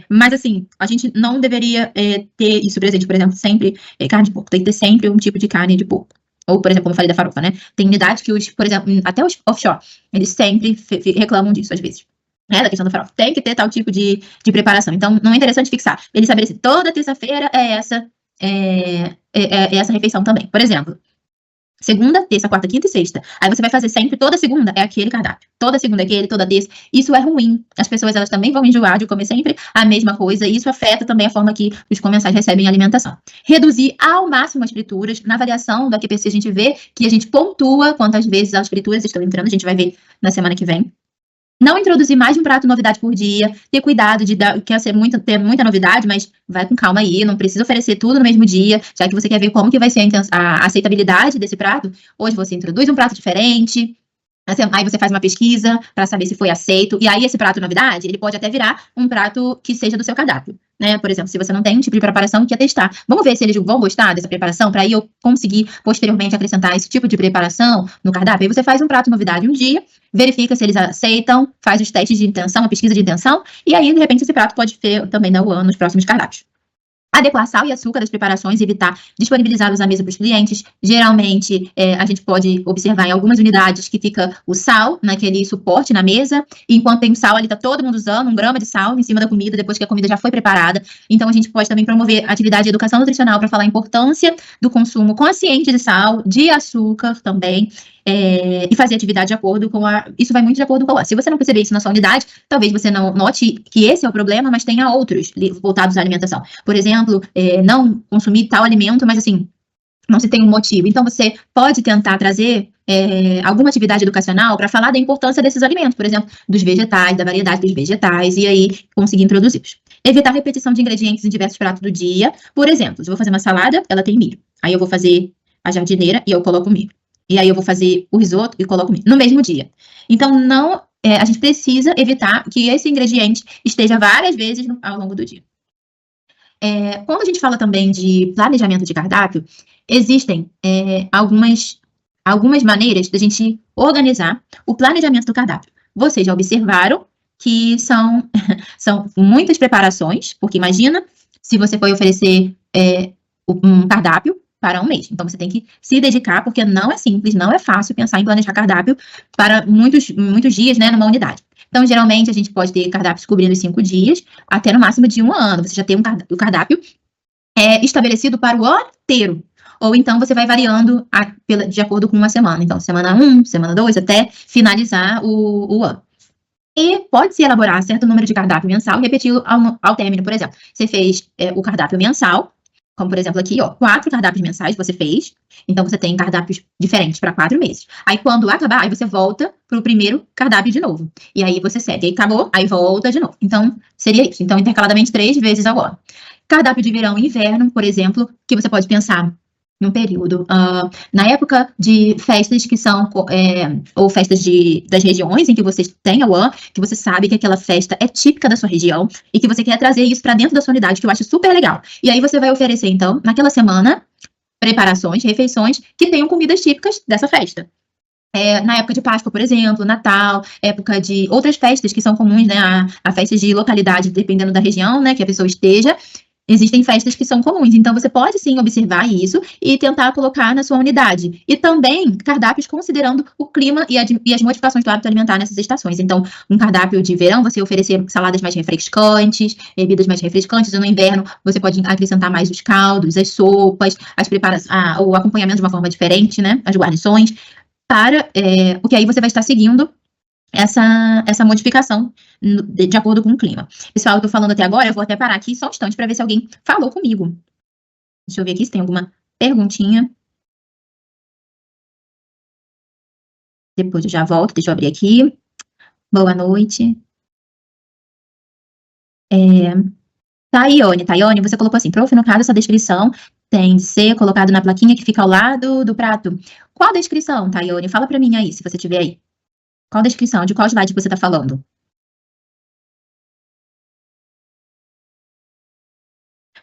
Mas assim, a gente não deveria ter isso presente, por exemplo, sempre carne de porco. Tem que ter sempre um tipo de carne de porco. Ou, por exemplo, como eu falei da farofa, né? Tem unidades que por exemplo, até os offshore, eles sempre reclamam disso, às vezes. Da questão da farofa. Tem que ter tal tipo de preparação. Então, não é interessante fixar. Ele estabelecer toda terça-feira é essa refeição também. Por exemplo, Segunda, terça, quarta, quinta e sexta. Aí você vai fazer sempre, toda segunda é aquele cardápio. Toda segunda é aquele, toda terça. Isso é ruim. As pessoas, elas também vão enjoar de comer sempre a mesma coisa. E isso afeta também a forma que os comensais recebem alimentação. Reduzir ao máximo as frituras. Na avaliação do AQPC, a gente vê que a gente pontua quantas vezes as frituras estão entrando. A gente vai ver na semana que vem. Não introduzir mais de um prato novidade por dia, ter cuidado de quer ter muita novidade, mas vai com calma aí, não precisa oferecer tudo no mesmo dia, já que você quer ver como que vai ser a aceitabilidade desse prato. Hoje você introduz um prato diferente, aí você faz uma pesquisa para saber se foi aceito, e aí esse prato novidade, ele pode até virar um prato que seja do seu cardápio, né? Por exemplo, se você não tem um tipo de preparação e quer testar, vamos ver se eles vão gostar dessa preparação, para aí eu conseguir posteriormente acrescentar esse tipo de preparação no cardápio. Aí você faz um prato novidade um dia, verifica se eles aceitam, faz os testes de intenção, a pesquisa de intenção, e aí, de repente, esse prato pode ser também da UAN nos próximos cardápios. Adequar sal e açúcar das preparações e evitar disponibilizá-los à mesa para os clientes. Geralmente, a gente pode observar em algumas unidades que fica o sal naquele suporte na mesa, e enquanto tem o sal ali, está todo mundo usando 1 grama de sal em cima da comida, depois que a comida já foi preparada. Então, a gente pode também promover atividade de educação nutricional para falar a importância do consumo consciente de sal, de açúcar também, e fazer atividade de acordo com Isso vai muito de acordo com Se você não perceber isso na sua unidade, talvez você não note que esse é o problema, mas tenha outros voltados à alimentação. Por exemplo, não consumir tal alimento, mas assim, não se tem um motivo. Então, você pode tentar trazer alguma atividade educacional para falar da importância desses alimentos, por exemplo, dos vegetais, da variedade dos vegetais, e aí conseguir introduzi-los. Evitar repetição de ingredientes em diversos pratos do dia. Por exemplo, se eu vou fazer uma salada, ela tem milho. Aí eu vou fazer a jardineira e eu coloco milho. E aí eu vou fazer o risoto e coloco milho no mesmo dia. Então, a gente precisa evitar que esse ingrediente esteja várias vezes ao longo do dia. Quando a gente fala também de planejamento de cardápio, existem algumas maneiras da gente organizar o planejamento do cardápio. Vocês já observaram que são muitas preparações, porque imagina se você for oferecer um cardápio para um mês. Então, você tem que se dedicar, porque não é simples, não é fácil pensar em planejar cardápio para muitos dias, né, numa unidade. Então, geralmente, a gente pode ter cardápios cobrindo os 5 dias, até no máximo de 1 ano. Você já tem o cardápio estabelecido para o ano inteiro. Ou então, você vai variando de acordo com uma semana. Então, semana 1, semana 2, até finalizar o ano. E pode-se elaborar certo número de cardápio mensal e repeti-lo ao término. Por exemplo, você fez o cardápio mensal, como, por exemplo, aqui, 4 cardápios mensais você fez. Então, você tem cardápios diferentes para 4 meses. Aí, quando acabar, aí você volta para o primeiro cardápio de novo. E aí, você segue. Aí, acabou, aí volta de novo. Então, seria isso. Então, intercaladamente 3 vezes ao ano. Cardápio de verão e inverno, por exemplo, que você pode pensar num período. Na época de festas que são, ou festas das regiões em que você tem a UAN, que você sabe que aquela festa é típica da sua região e que você quer trazer isso para dentro da sua unidade, que eu acho super legal. E aí você vai oferecer, então, naquela semana, preparações, refeições que tenham comidas típicas dessa festa. Na época de Páscoa, por exemplo, Natal, época de outras festas que são comuns, né, a festas de localidade, dependendo da região, né, que a pessoa esteja. Existem festas que são comuns, então você pode sim observar isso e tentar colocar na sua unidade. E também cardápios considerando o clima e as modificações do hábito alimentar nessas estações. Então, um cardápio de verão, você oferecer saladas mais refrescantes, bebidas mais refrescantes, e no inverno você pode acrescentar mais os caldos, as sopas, o acompanhamento de uma forma diferente, né? As guarnições, porque aí você vai estar seguindo essa modificação de acordo com o clima. Pessoal, eu tô falando até agora, eu vou até parar aqui só um instante para ver se alguém falou comigo. Deixa eu ver aqui se tem alguma perguntinha. Depois eu já volto, deixa eu abrir aqui. Boa noite. Taione, você colocou assim, prof, no caso, essa descrição tem de ser colocado na plaquinha que fica ao lado do prato. Qual descrição, Taione? Fala para mim aí, se você tiver aí. Qual descrição? De qual slide você está falando?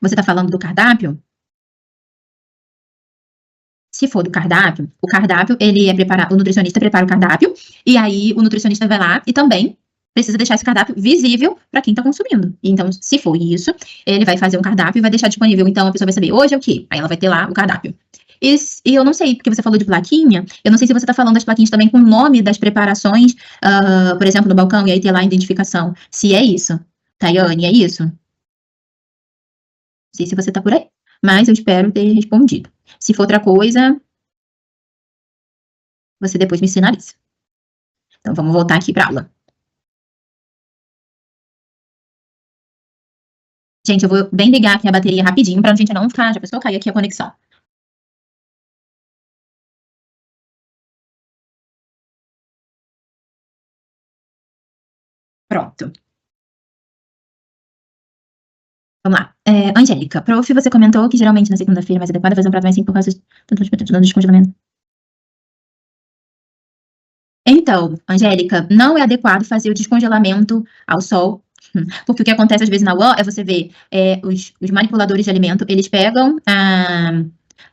Você está falando do cardápio? Se for do cardápio, o cardápio, ele é preparado, o nutricionista prepara o cardápio, e aí o nutricionista vai lá e também precisa deixar esse cardápio visível para quem está consumindo. Então, se for isso, ele vai fazer um cardápio e vai deixar disponível. Então, a pessoa vai saber, hoje é o quê? Aí ela vai ter lá o cardápio. E eu não sei, porque você falou de plaquinha, eu não sei se você está falando das plaquinhas também com o nome das preparações, por exemplo, no balcão, e aí ter lá a identificação. Se é isso, Tayane, é isso? Não sei se você está por aí, mas eu espero ter respondido. Se for outra coisa, você depois me sinaliza. Então, vamos voltar aqui para a aula. Gente, eu vou bem ligar aqui a bateria rapidinho para a gente não ficar, já pensou cair aqui a conexão. Pronto. Vamos lá. Angélica, prof, você comentou que geralmente na segunda-feira mais adequada fazer um prato mais simples por causa do descongelamento. Então, Angélica, não é adequado fazer o descongelamento ao sol, porque o que acontece às vezes na UAN é você ver os manipuladores de alimento, eles pegam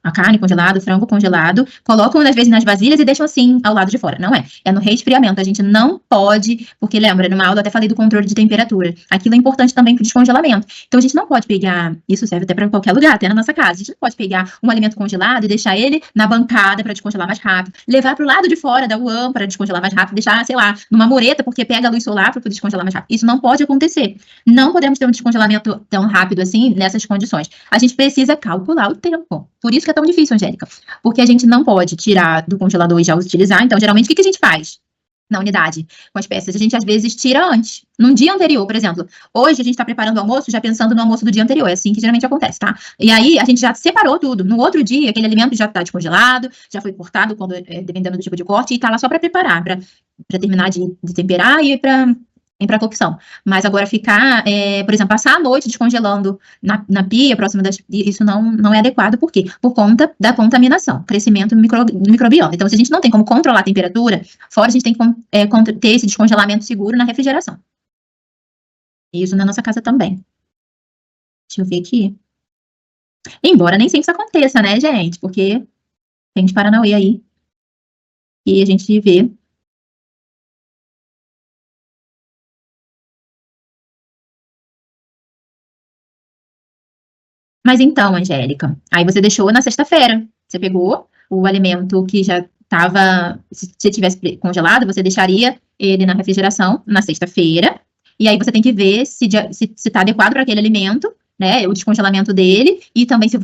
a carne congelada, o frango congelado, colocam às vezes nas vasilhas e deixam assim ao lado de fora. Não é. É no resfriamento. A gente não pode, porque lembra, numa aula eu até falei do controle de temperatura. Aquilo é importante também para o descongelamento. Então a gente não pode pegar, isso serve até para qualquer lugar, até na nossa casa. A gente não pode pegar um alimento congelado e deixar ele na bancada para descongelar mais rápido, levar para o lado de fora da UAN para descongelar mais rápido, deixar, sei lá, numa mureta porque pega a luz solar para poder descongelar mais rápido. Isso não pode acontecer. Não podemos ter um descongelamento tão rápido assim nessas condições. A gente precisa calcular o tempo. Por isso que é tão difícil, Angélica. Porque a gente não pode tirar do congelador e já utilizar. Então, geralmente, o que a gente faz na unidade com as peças? A gente, às vezes, tira antes. Num dia anterior, por exemplo. Hoje, a gente está preparando o almoço já pensando no almoço do dia anterior. É assim que geralmente acontece, tá? E aí, a gente já separou tudo. No outro dia, aquele alimento já está descongelado, já foi cortado, dependendo do tipo de corte, e está lá só para preparar, para terminar de temperar e para cocção. Mas agora ficar, por exemplo, passar a noite descongelando na pia, próxima das pias, isso não é adequado. Por quê? Por conta da contaminação, crescimento do microbioma. Então, se a gente não tem como controlar a temperatura, fora a gente tem que ter esse descongelamento seguro na refrigeração. E isso na nossa casa também. Deixa eu ver aqui. Embora nem sempre isso aconteça, né, gente? Porque tem de Paranauê aí. E a gente vê. Mas então, Angélica, aí você deixou na sexta-feira. Você pegou o alimento que já estava, se tivesse congelado, você deixaria ele na refrigeração na sexta-feira. E aí você tem que ver se está adequado para aquele alimento, né? O descongelamento dele, e também se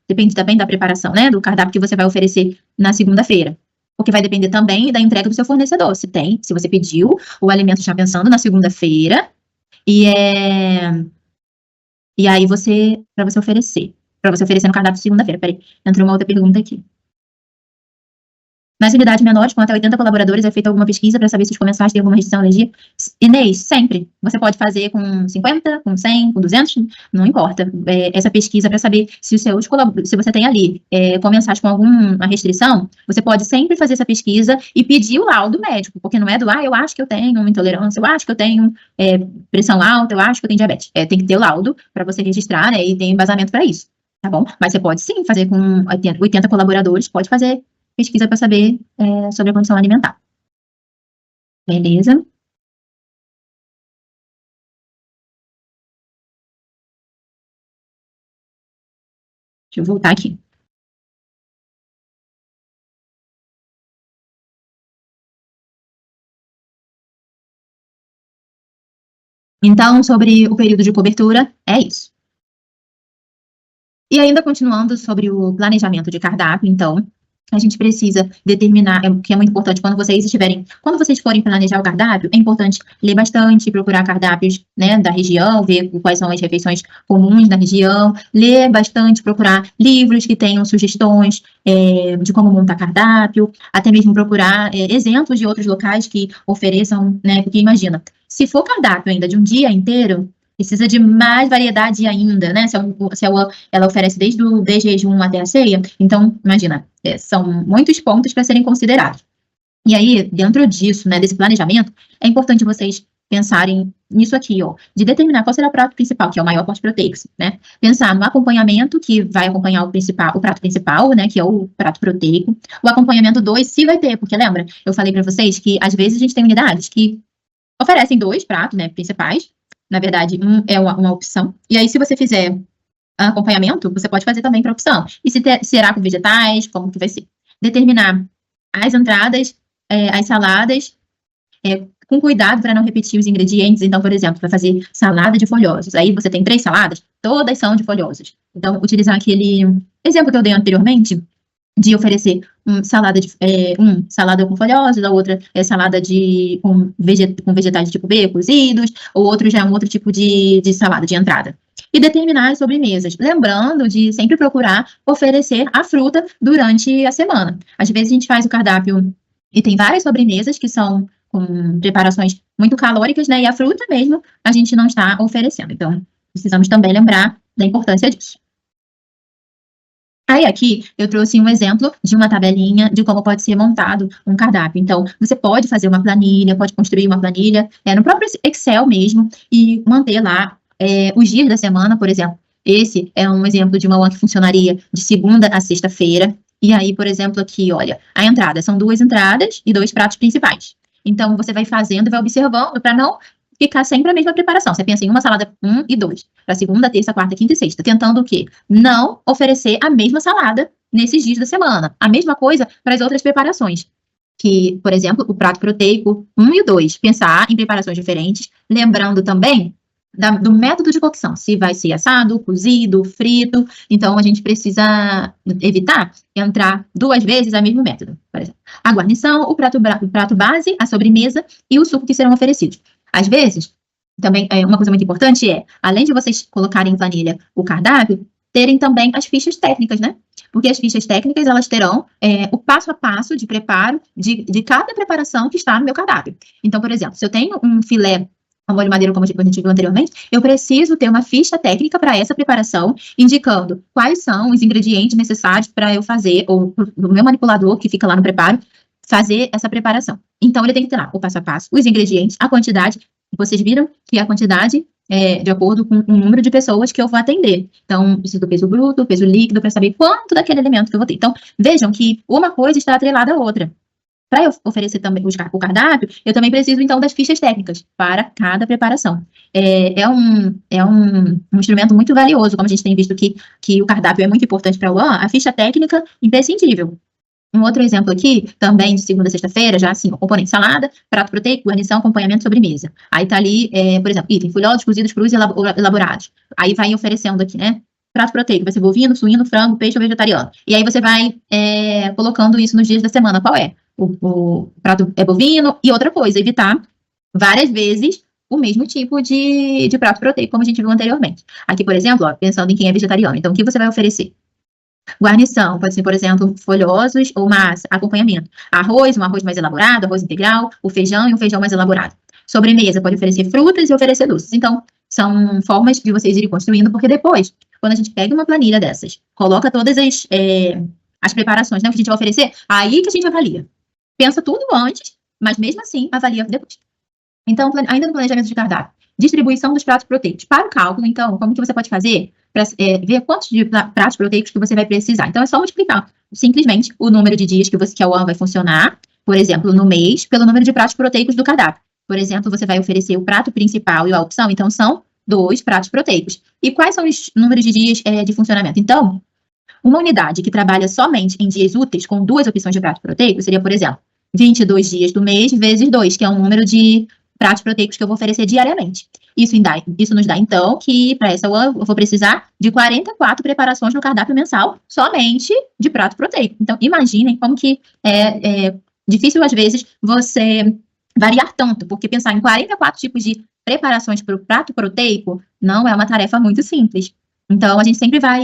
depende também da preparação, né? Do cardápio que você vai oferecer na segunda-feira. Porque vai depender também da entrega do seu fornecedor. Se você pediu o alimento já pensando na segunda-feira, e aí para você oferecer no cardápio segunda-feira. Peraí, entrou uma outra pergunta aqui. Nas unidades menores, com até 80 colaboradores, é feita alguma pesquisa para saber se os comensais têm alguma restrição à alergia? Inês, sempre. Você pode fazer com 50, com 100, com 200, não importa. Essa pesquisa para saber se você tem ali comensais com alguma restrição, você pode sempre fazer essa pesquisa e pedir o laudo médico, porque não é eu acho que eu tenho uma intolerância, eu acho que eu tenho pressão alta, eu acho que eu tenho diabetes. Tem que ter o laudo para você registrar, né, e tem embasamento para isso, tá bom? Mas você pode sim fazer com 80 colaboradores, pode fazer pesquisa para saber sobre a condição alimentar. Beleza? Deixa eu voltar aqui. Então, sobre o período de cobertura, é isso. E ainda continuando sobre o planejamento de cardápio, então, a gente precisa determinar, que é muito importante quando vocês forem planejar o cardápio, é importante ler bastante, procurar cardápios, né, da região, ver quais são as refeições comuns da região, ler bastante, procurar livros que tenham sugestões de como montar cardápio, até mesmo procurar exemplos de outros locais que ofereçam, né, porque imagina, se for cardápio ainda de um dia inteiro, precisa de mais variedade ainda, né? Ela oferece desde jejum até a ceia, então, imagina, são muitos pontos para serem considerados. E aí, dentro disso, né, desse planejamento, é importante vocês pensarem nisso aqui, ó, de determinar qual será o prato principal, que é o maior aporte proteico, né? Pensar no acompanhamento que vai acompanhar o prato principal, né, que é o prato proteico. O acompanhamento 2, se vai ter, porque lembra, eu falei para vocês que às vezes a gente tem unidades que oferecem 2 pratos, né, principais. Na verdade, um é uma opção. E aí, se você fizer acompanhamento, você pode fazer também para opção. E será com vegetais, como que vai ser? Determinar as entradas, as saladas, com cuidado para não repetir os ingredientes. Então, por exemplo, vai fazer salada de folhosos. Aí você tem 3 saladas, todas são de folhosos. Então, utilizar aquele exemplo que eu dei anteriormente, de oferecer salada com folhosos, a outra é salada com vegetais tipo B, cozidos, ou outro já é um outro tipo de salada de entrada. E determinar as sobremesas, lembrando de sempre procurar oferecer a fruta durante a semana. Às vezes a gente faz o cardápio e tem várias sobremesas que são com preparações muito calóricas, né? E a fruta mesmo a gente não está oferecendo. Então, precisamos também lembrar da importância disso. Aí aqui eu trouxe um exemplo de uma tabelinha de como pode ser montado um cardápio. Então, você pode fazer uma planilha, pode construir uma planilha no próprio Excel mesmo e manter lá os dias da semana, por exemplo. Esse é um exemplo de uma one que funcionaria de segunda a sexta-feira. E aí, por exemplo, aqui, olha, a entrada são 2 entradas e 2 pratos principais. Então, você vai fazendo e vai observando para não ficar sempre a mesma preparação. Você pensa em uma salada 1 e 2, para segunda, terça, quarta, quinta e sexta, tentando o quê? Não oferecer a mesma salada nesses dias da semana. A mesma coisa para as outras preparações. Que, por exemplo, o prato proteico 1 e 2, pensar em preparações diferentes, lembrando também do método de cocção, se vai ser assado, cozido, frito. Então, a gente precisa evitar entrar 2 vezes o mesmo método. Por exemplo, a guarnição, o prato base, a sobremesa e o suco que serão oferecidos. Às vezes, também uma coisa muito importante além de vocês colocarem em planilha o cardápio, terem também as fichas técnicas, né? Porque as fichas técnicas, elas terão o passo a passo de preparo de cada preparação que está no meu cardápio. Então, por exemplo, se eu tenho um filé ao molho madeiro, como a gente viu anteriormente, eu preciso ter uma ficha técnica para essa preparação, indicando quais são os ingredientes necessários para eu fazer, ou do meu manipulador, que fica lá no preparo, fazer essa preparação. Então, ele tem que ter lá o passo a passo, os ingredientes, a quantidade. Vocês viram que a quantidade é de acordo com o número de pessoas que eu vou atender. Então, preciso do peso bruto, peso líquido, para saber quanto daquele alimento que eu vou ter. Então, vejam que uma coisa está atrelada à outra. Para eu oferecer também o cardápio, eu também preciso, então, das fichas técnicas para cada preparação. É um instrumento muito valioso, como a gente tem visto que o cardápio é muito importante para o UAN, a ficha técnica imprescindível. Um outro exemplo aqui, também de segunda a sexta-feira, já assim, o componente salada, prato proteico, guarnição, acompanhamento, sobremesa. Aí tá ali, por exemplo, item, folhosos, cozidos, crus e elaborados. Aí vai oferecendo aqui, né? Prato proteico, vai ser bovino, suíno, frango, peixe ou vegetariano. E aí você vai colocando isso nos dias da semana. Qual é? O prato é bovino. E outra coisa, evitar várias vezes o mesmo tipo de prato proteico, como a gente viu anteriormente. Aqui, por exemplo, pensando em quem é vegetariano. Então, o que você vai oferecer? Guarnição, pode ser, por exemplo, folhosos ou massa, acompanhamento. Arroz, um arroz mais elaborado, arroz integral, o feijão e um feijão mais elaborado. Sobremesa, pode oferecer frutas e oferecer doces. Então, são formas de vocês irem construindo, porque depois, quando a gente pega uma planilha dessas, coloca todas as preparações, né, que a gente vai oferecer, aí que a gente avalia. Pensa tudo antes, mas mesmo assim, avalia depois. Então, ainda no planejamento de cardápio, distribuição dos pratos proteicos. Para o cálculo, então, como que você pode fazer para ver quantos de pratos proteicos que você vai precisar? Então, é só multiplicar simplesmente o número de dias que a UAN vai funcionar, por exemplo, no mês, pelo número de pratos proteicos do cardápio. Por exemplo, você vai oferecer o prato principal e a opção, então são 2 pratos proteicos. E quais são os números de dias de funcionamento? Então, uma unidade que trabalha somente em dias úteis, com 2 opções de prato proteico, seria, por exemplo, 22 dias do mês vezes 2, que é um número de pratos proteicos que eu vou oferecer diariamente. Isso nos dá, então, que para essa eu vou precisar de 44 preparações no cardápio mensal, somente de prato proteico. Então, imaginem como que é difícil, às vezes, você variar tanto, porque pensar em 44 tipos de preparações para o prato proteico não é uma tarefa muito simples. Então, a gente sempre vai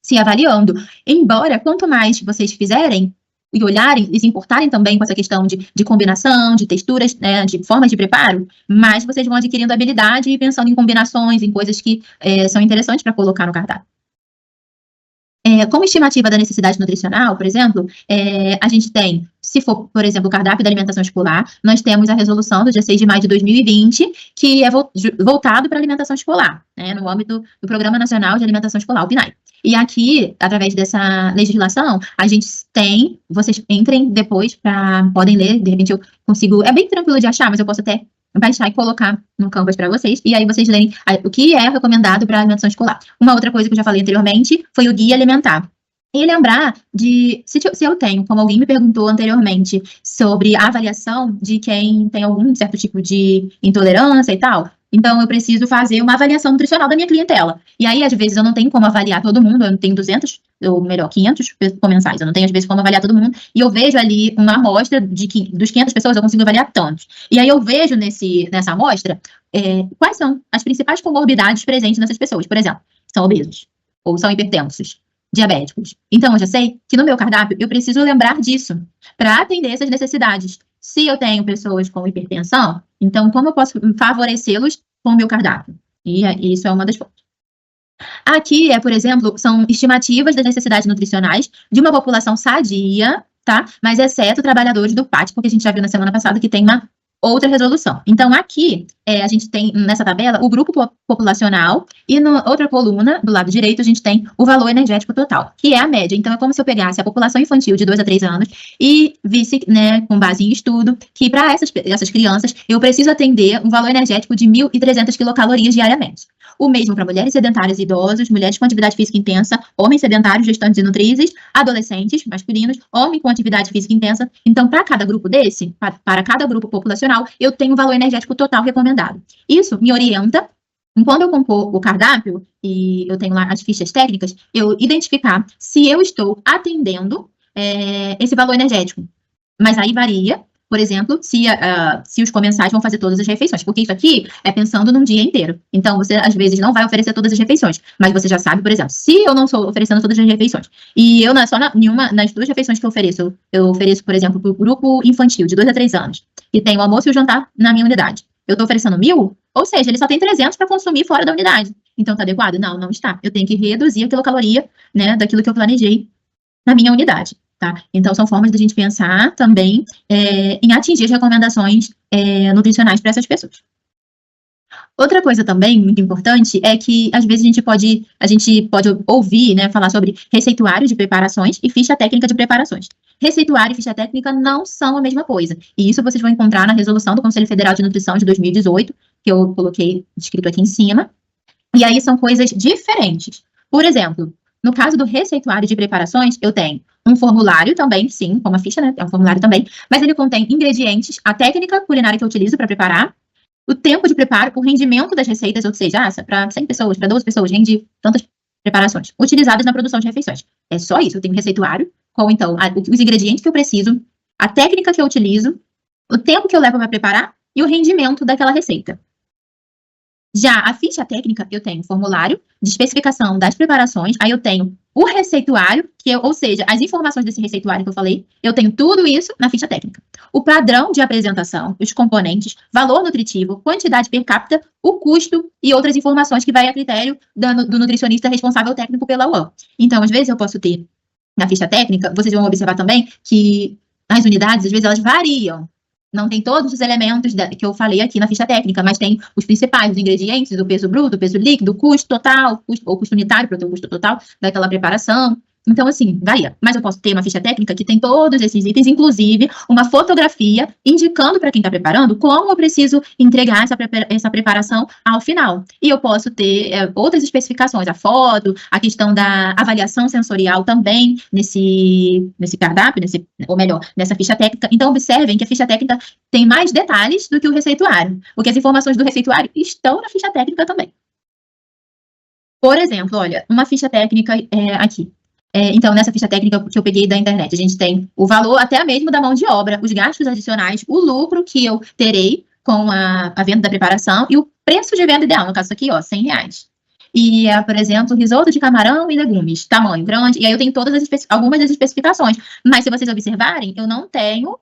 se avaliando. Embora, quanto mais vocês fizerem, e olharem e se importarem também com essa questão de combinação, de texturas, né, de formas de preparo, mas vocês vão adquirindo habilidade e pensando em combinações, em coisas que são interessantes para colocar no cardápio. Como estimativa da necessidade nutricional, por exemplo, a gente tem, se for, por exemplo, o cardápio da alimentação escolar, nós temos a resolução do dia 6 de maio de 2020, que é voltado para a alimentação escolar, né, no âmbito do Programa Nacional de Alimentação Escolar, o PNAE. E aqui, através dessa legislação, a gente tem, vocês entrem depois, podem ler, de repente eu consigo, é bem tranquilo de achar, mas eu posso até baixar e colocar no Canvas para vocês, e aí vocês lerem o que é recomendado para a alimentação escolar. Uma outra coisa que eu já falei anteriormente foi o guia alimentar. E lembrar se eu tenho, como alguém me perguntou anteriormente, sobre a avaliação de quem tem algum certo tipo de intolerância e tal, Então, eu preciso fazer uma avaliação nutricional da minha clientela. E aí, às vezes, eu não tenho como avaliar todo mundo, eu não tenho 200, ou melhor, 500 comensais, eu não tenho, às vezes, como avaliar todo mundo, e eu vejo ali uma amostra dos 500 pessoas, eu consigo avaliar tantos. E aí, eu vejo nessa amostra quais são as principais comorbidades presentes nessas pessoas. Por exemplo, são obesos, ou são hipertensos, diabéticos. Então, eu já sei que no meu cardápio eu preciso lembrar disso para atender essas necessidades. Se eu tenho pessoas com hipertensão, então como eu posso favorecê-los com o meu cardápio? E isso é uma das fontes. Aqui, por exemplo, são estimativas das necessidades nutricionais de uma população sadia, tá? Mas exceto trabalhadores do pátio, porque a gente já viu na semana passada que tem uma outra resolução. Então, aqui, a gente tem nessa tabela o grupo populacional e na outra coluna, do lado direito, a gente tem o valor energético total, que é a média. Então, é como se eu pegasse a população infantil de 2 a 3 anos e visse, né, com base em estudo, que para essas crianças eu preciso atender um valor energético de 1.300 quilocalorias diariamente. O mesmo para mulheres sedentárias e idosos, mulheres com atividade física intensa, homens sedentários, gestantes e nutrizes, adolescentes, masculinos, homem com atividade física intensa. Então, para cada grupo desse, para cada grupo populacional, eu tenho um valor energético total recomendado. Isso me orienta, quando eu compor o cardápio, e eu tenho lá as fichas técnicas, eu identificar se eu estou atendendo esse valor energético. Mas aí varia. Por exemplo, se os comensais vão fazer todas as refeições, porque isso aqui é pensando num dia inteiro. Então, você, às vezes, não vai oferecer todas as refeições, mas você já sabe, por exemplo, se eu não estou oferecendo todas as refeições, e eu nas 2 refeições que eu ofereço, por exemplo, para o grupo infantil, de 2 a 3 anos, e tem o almoço e o jantar na minha unidade, eu estou oferecendo 1.000, ou seja, ele só tem 300 para consumir fora da unidade. Então, está adequado? Não, não está. Eu tenho que reduzir a quilocaloria, né, daquilo que eu planejei na minha unidade. Tá? Então, são formas de a gente pensar também em atingir as recomendações nutricionais para essas pessoas. Outra coisa também muito importante é que, às vezes, a gente pode ouvir, né, falar sobre receituário de preparações e ficha técnica de preparações. Receituário e ficha técnica não são a mesma coisa. E isso vocês vão encontrar na resolução do Conselho Federal de Nutrição de 2018, que eu coloquei escrito aqui em cima. E aí são coisas diferentes. Por exemplo, no caso do receituário de preparações, eu tenho um formulário também, sim, como a ficha, né? É um formulário também, mas ele contém ingredientes, a técnica culinária que eu utilizo para preparar, o tempo de preparo, o rendimento das receitas, ou seja, para 100 pessoas, para 12 pessoas, rende tantas preparações utilizadas na produção de refeições. É só isso, eu tenho um receituário com, então, os ingredientes que eu preciso, a técnica que eu utilizo, o tempo que eu levo para preparar e o rendimento daquela receita. Já a ficha técnica, eu tenho formulário de especificação das preparações, aí eu tenho o receituário, ou seja, as informações desse receituário que eu falei, eu tenho tudo isso na ficha técnica. O padrão de apresentação, os componentes, valor nutritivo, quantidade per capita, o custo e outras informações que vai a critério do nutricionista responsável técnico pela UAN. Então, às vezes eu posso ter na ficha técnica, vocês vão observar também que as unidades, às vezes, elas variam. Não tem todos os elementos que eu falei aqui na ficha técnica, mas tem os principais, os ingredientes, o peso bruto, o peso líquido, o custo total, ou custo unitário para ter o custo total daquela preparação. Então, assim, varia. Mas eu posso ter uma ficha técnica que tem todos esses itens, inclusive uma fotografia indicando para quem está preparando como eu preciso entregar essa preparação ao final. E eu posso ter outras especificações, a foto, a questão da avaliação sensorial também nesse cardápio, ou melhor, nessa ficha técnica. Então, observem que a ficha técnica tem mais detalhes do que o receituário, porque as informações do receituário estão na ficha técnica também. Por exemplo, olha, uma ficha técnica aqui. Então, nessa ficha técnica que eu peguei da internet, a gente tem o valor até mesmo da mão de obra, os gastos adicionais, o lucro que eu terei com a venda da preparação e o preço de venda ideal, no caso aqui, ó, R$100. E, por exemplo, risoto de camarão e legumes, tamanho grande, e aí eu tenho algumas das especificações, mas se vocês observarem, eu não tenho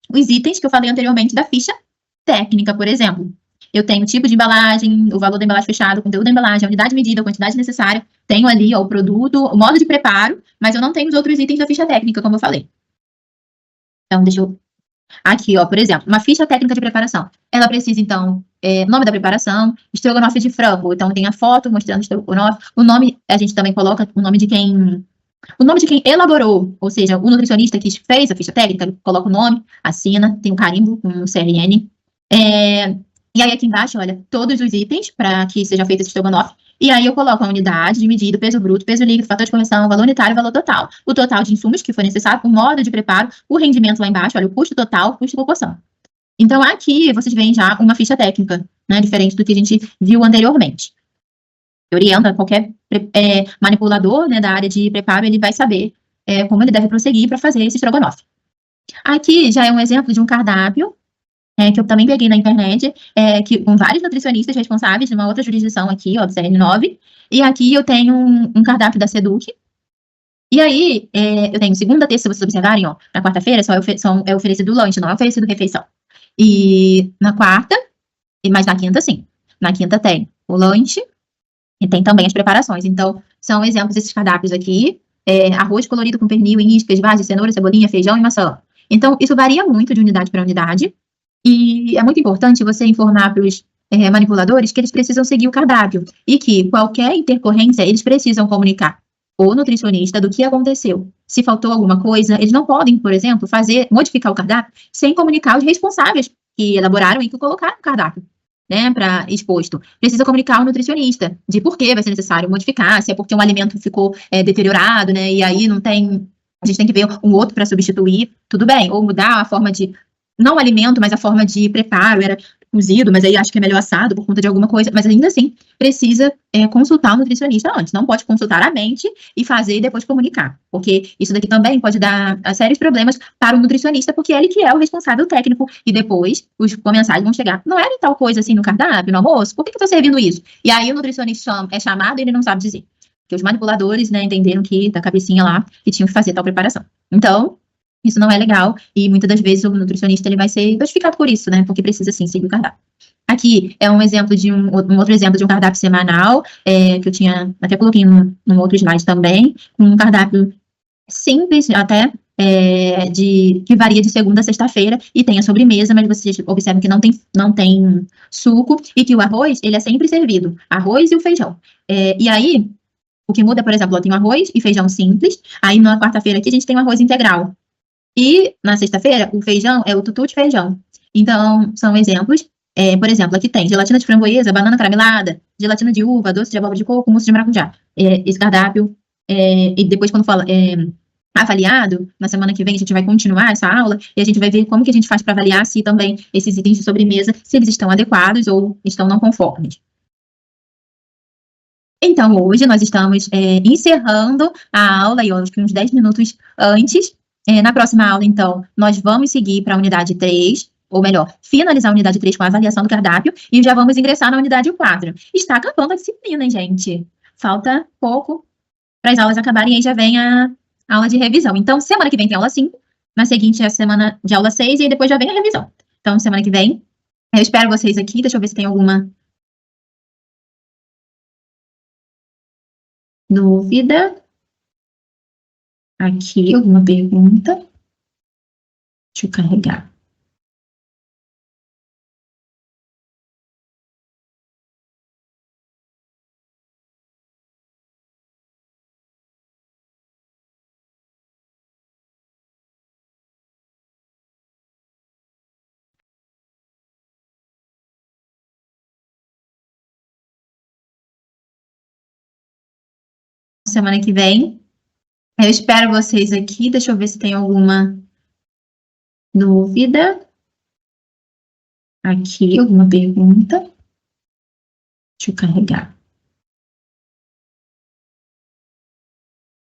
os itens que eu falei anteriormente da ficha técnica, por exemplo. Eu tenho o tipo de embalagem, o valor da embalagem fechada, o conteúdo da embalagem, a unidade medida, a quantidade necessária. Tenho ali ó, o produto, o modo de preparo, mas eu não tenho os outros itens da ficha técnica, como eu falei. Então, deixa eu... Aqui, ó, por exemplo, uma ficha técnica de preparação. Ela precisa, então, nome da preparação, estrogonofe de frango. Então, tem a foto mostrando o estrogonofe. O nome, a gente também coloca o nome de quem elaborou, ou seja, o nutricionista que fez a ficha técnica, coloca o nome, assina, tem o carimbo com o CRN. E aí, aqui embaixo, olha, todos os itens para que seja feito esse estrogonofe. E aí, eu coloco a unidade de medida, peso bruto, peso líquido, fator de correção, valor unitário e valor total. O total de insumos que for necessário, o modo de preparo, o rendimento lá embaixo, olha, o custo total, custo por porção. Então, aqui vocês veem já uma ficha técnica, né, diferente do que a gente viu anteriormente. Orienta qualquer manipulador, né, da área de preparo, ele vai saber como ele deve prosseguir para fazer esse estrogonofe. Aqui já é um exemplo de um cardápio que eu também peguei na internet, com vários nutricionistas responsáveis de uma outra jurisdição aqui, ó, do CRN9, e aqui eu tenho um cardápio da SEDUC, e aí eu tenho segunda, terça, se vocês observarem, ó, na quarta-feira é oferecido lanche, não é oferecido refeição. E na quarta, mas na quinta sim, na quinta tem o lanche, e tem também as preparações. Então, são exemplos desses cardápios aqui. Arroz colorido com pernil, iscas, vagem, cenoura, cebolinha, feijão e maçã. Então, isso varia muito de unidade para unidade. E é muito importante você informar para os manipuladores que eles precisam seguir o cardápio. E que qualquer intercorrência, eles precisam comunicar o nutricionista do que aconteceu. Se faltou alguma coisa, eles não podem, por exemplo, modificar o cardápio sem comunicar os responsáveis que elaboraram e que colocaram o cardápio, né, para exposto. Precisa comunicar ao nutricionista de por que vai ser necessário modificar, se é porque um alimento ficou deteriorado, né, e aí não tem, a gente tem que ver um outro para substituir, tudo bem, ou mudar a forma de, não o alimento, mas a forma de preparo, era cozido, mas aí acho que é melhor assado por conta de alguma coisa, mas ainda assim precisa consultar o nutricionista antes, não pode consultar a mente e fazer e depois comunicar, porque isso daqui também pode dar sérios problemas para o nutricionista, porque ele que é o responsável técnico, e depois os comensais vão chegar, não era tal coisa assim no cardápio, no almoço, por que eu tô servindo isso? E aí o nutricionista é chamado e ele não sabe dizer, porque os manipuladores, né, entenderam que da cabecinha lá, que tinham que fazer tal preparação. Então, isso não é legal, e muitas das vezes o nutricionista ele vai ser notificado por isso, né? Porque precisa sim seguir o cardápio. Aqui é um exemplo de um outro exemplo de um cardápio semanal, que eu tinha, até coloquei num outro slide também, um cardápio simples, até que varia de segunda a sexta-feira, e tem a sobremesa, mas vocês observam que não tem suco, e que o arroz, ele é sempre servido, arroz e o feijão. E aí, o que muda, por exemplo, eu tenho arroz e feijão simples, aí na quarta-feira aqui a gente tem o arroz integral, e na sexta-feira, o feijão é o tutu de feijão. Então, são exemplos. Por exemplo, aqui tem gelatina de framboesa, banana caramelada, gelatina de uva, doce de abóbora de coco, mousse de maracujá. Esse cardápio, e depois quando fala avaliado, na semana que vem a gente vai continuar essa aula e a gente vai ver como que a gente faz para avaliar se também esses itens de sobremesa, se eles estão adequados ou estão não conformes. Então, hoje nós estamos encerrando a aula, e acho que uns 10 minutos antes. Na próxima aula, então, nós vamos seguir para a unidade 3, ou melhor, finalizar a unidade 3 com a avaliação do cardápio, e já vamos ingressar na unidade 4. Está acabando a disciplina, hein, gente? Falta pouco para as aulas acabarem, e aí já vem a aula de revisão. Então, semana que vem tem aula 5, na seguinte é a semana de aula 6, e aí depois já vem a revisão. Então, semana que vem, eu espero vocês aqui, deixa eu ver se tem alguma dúvida. Aqui, alguma pergunta? Deixa eu carregar. Semana que vem. Eu espero vocês aqui. Deixa eu ver se tem alguma dúvida. Aqui, alguma pergunta? Deixa eu carregar.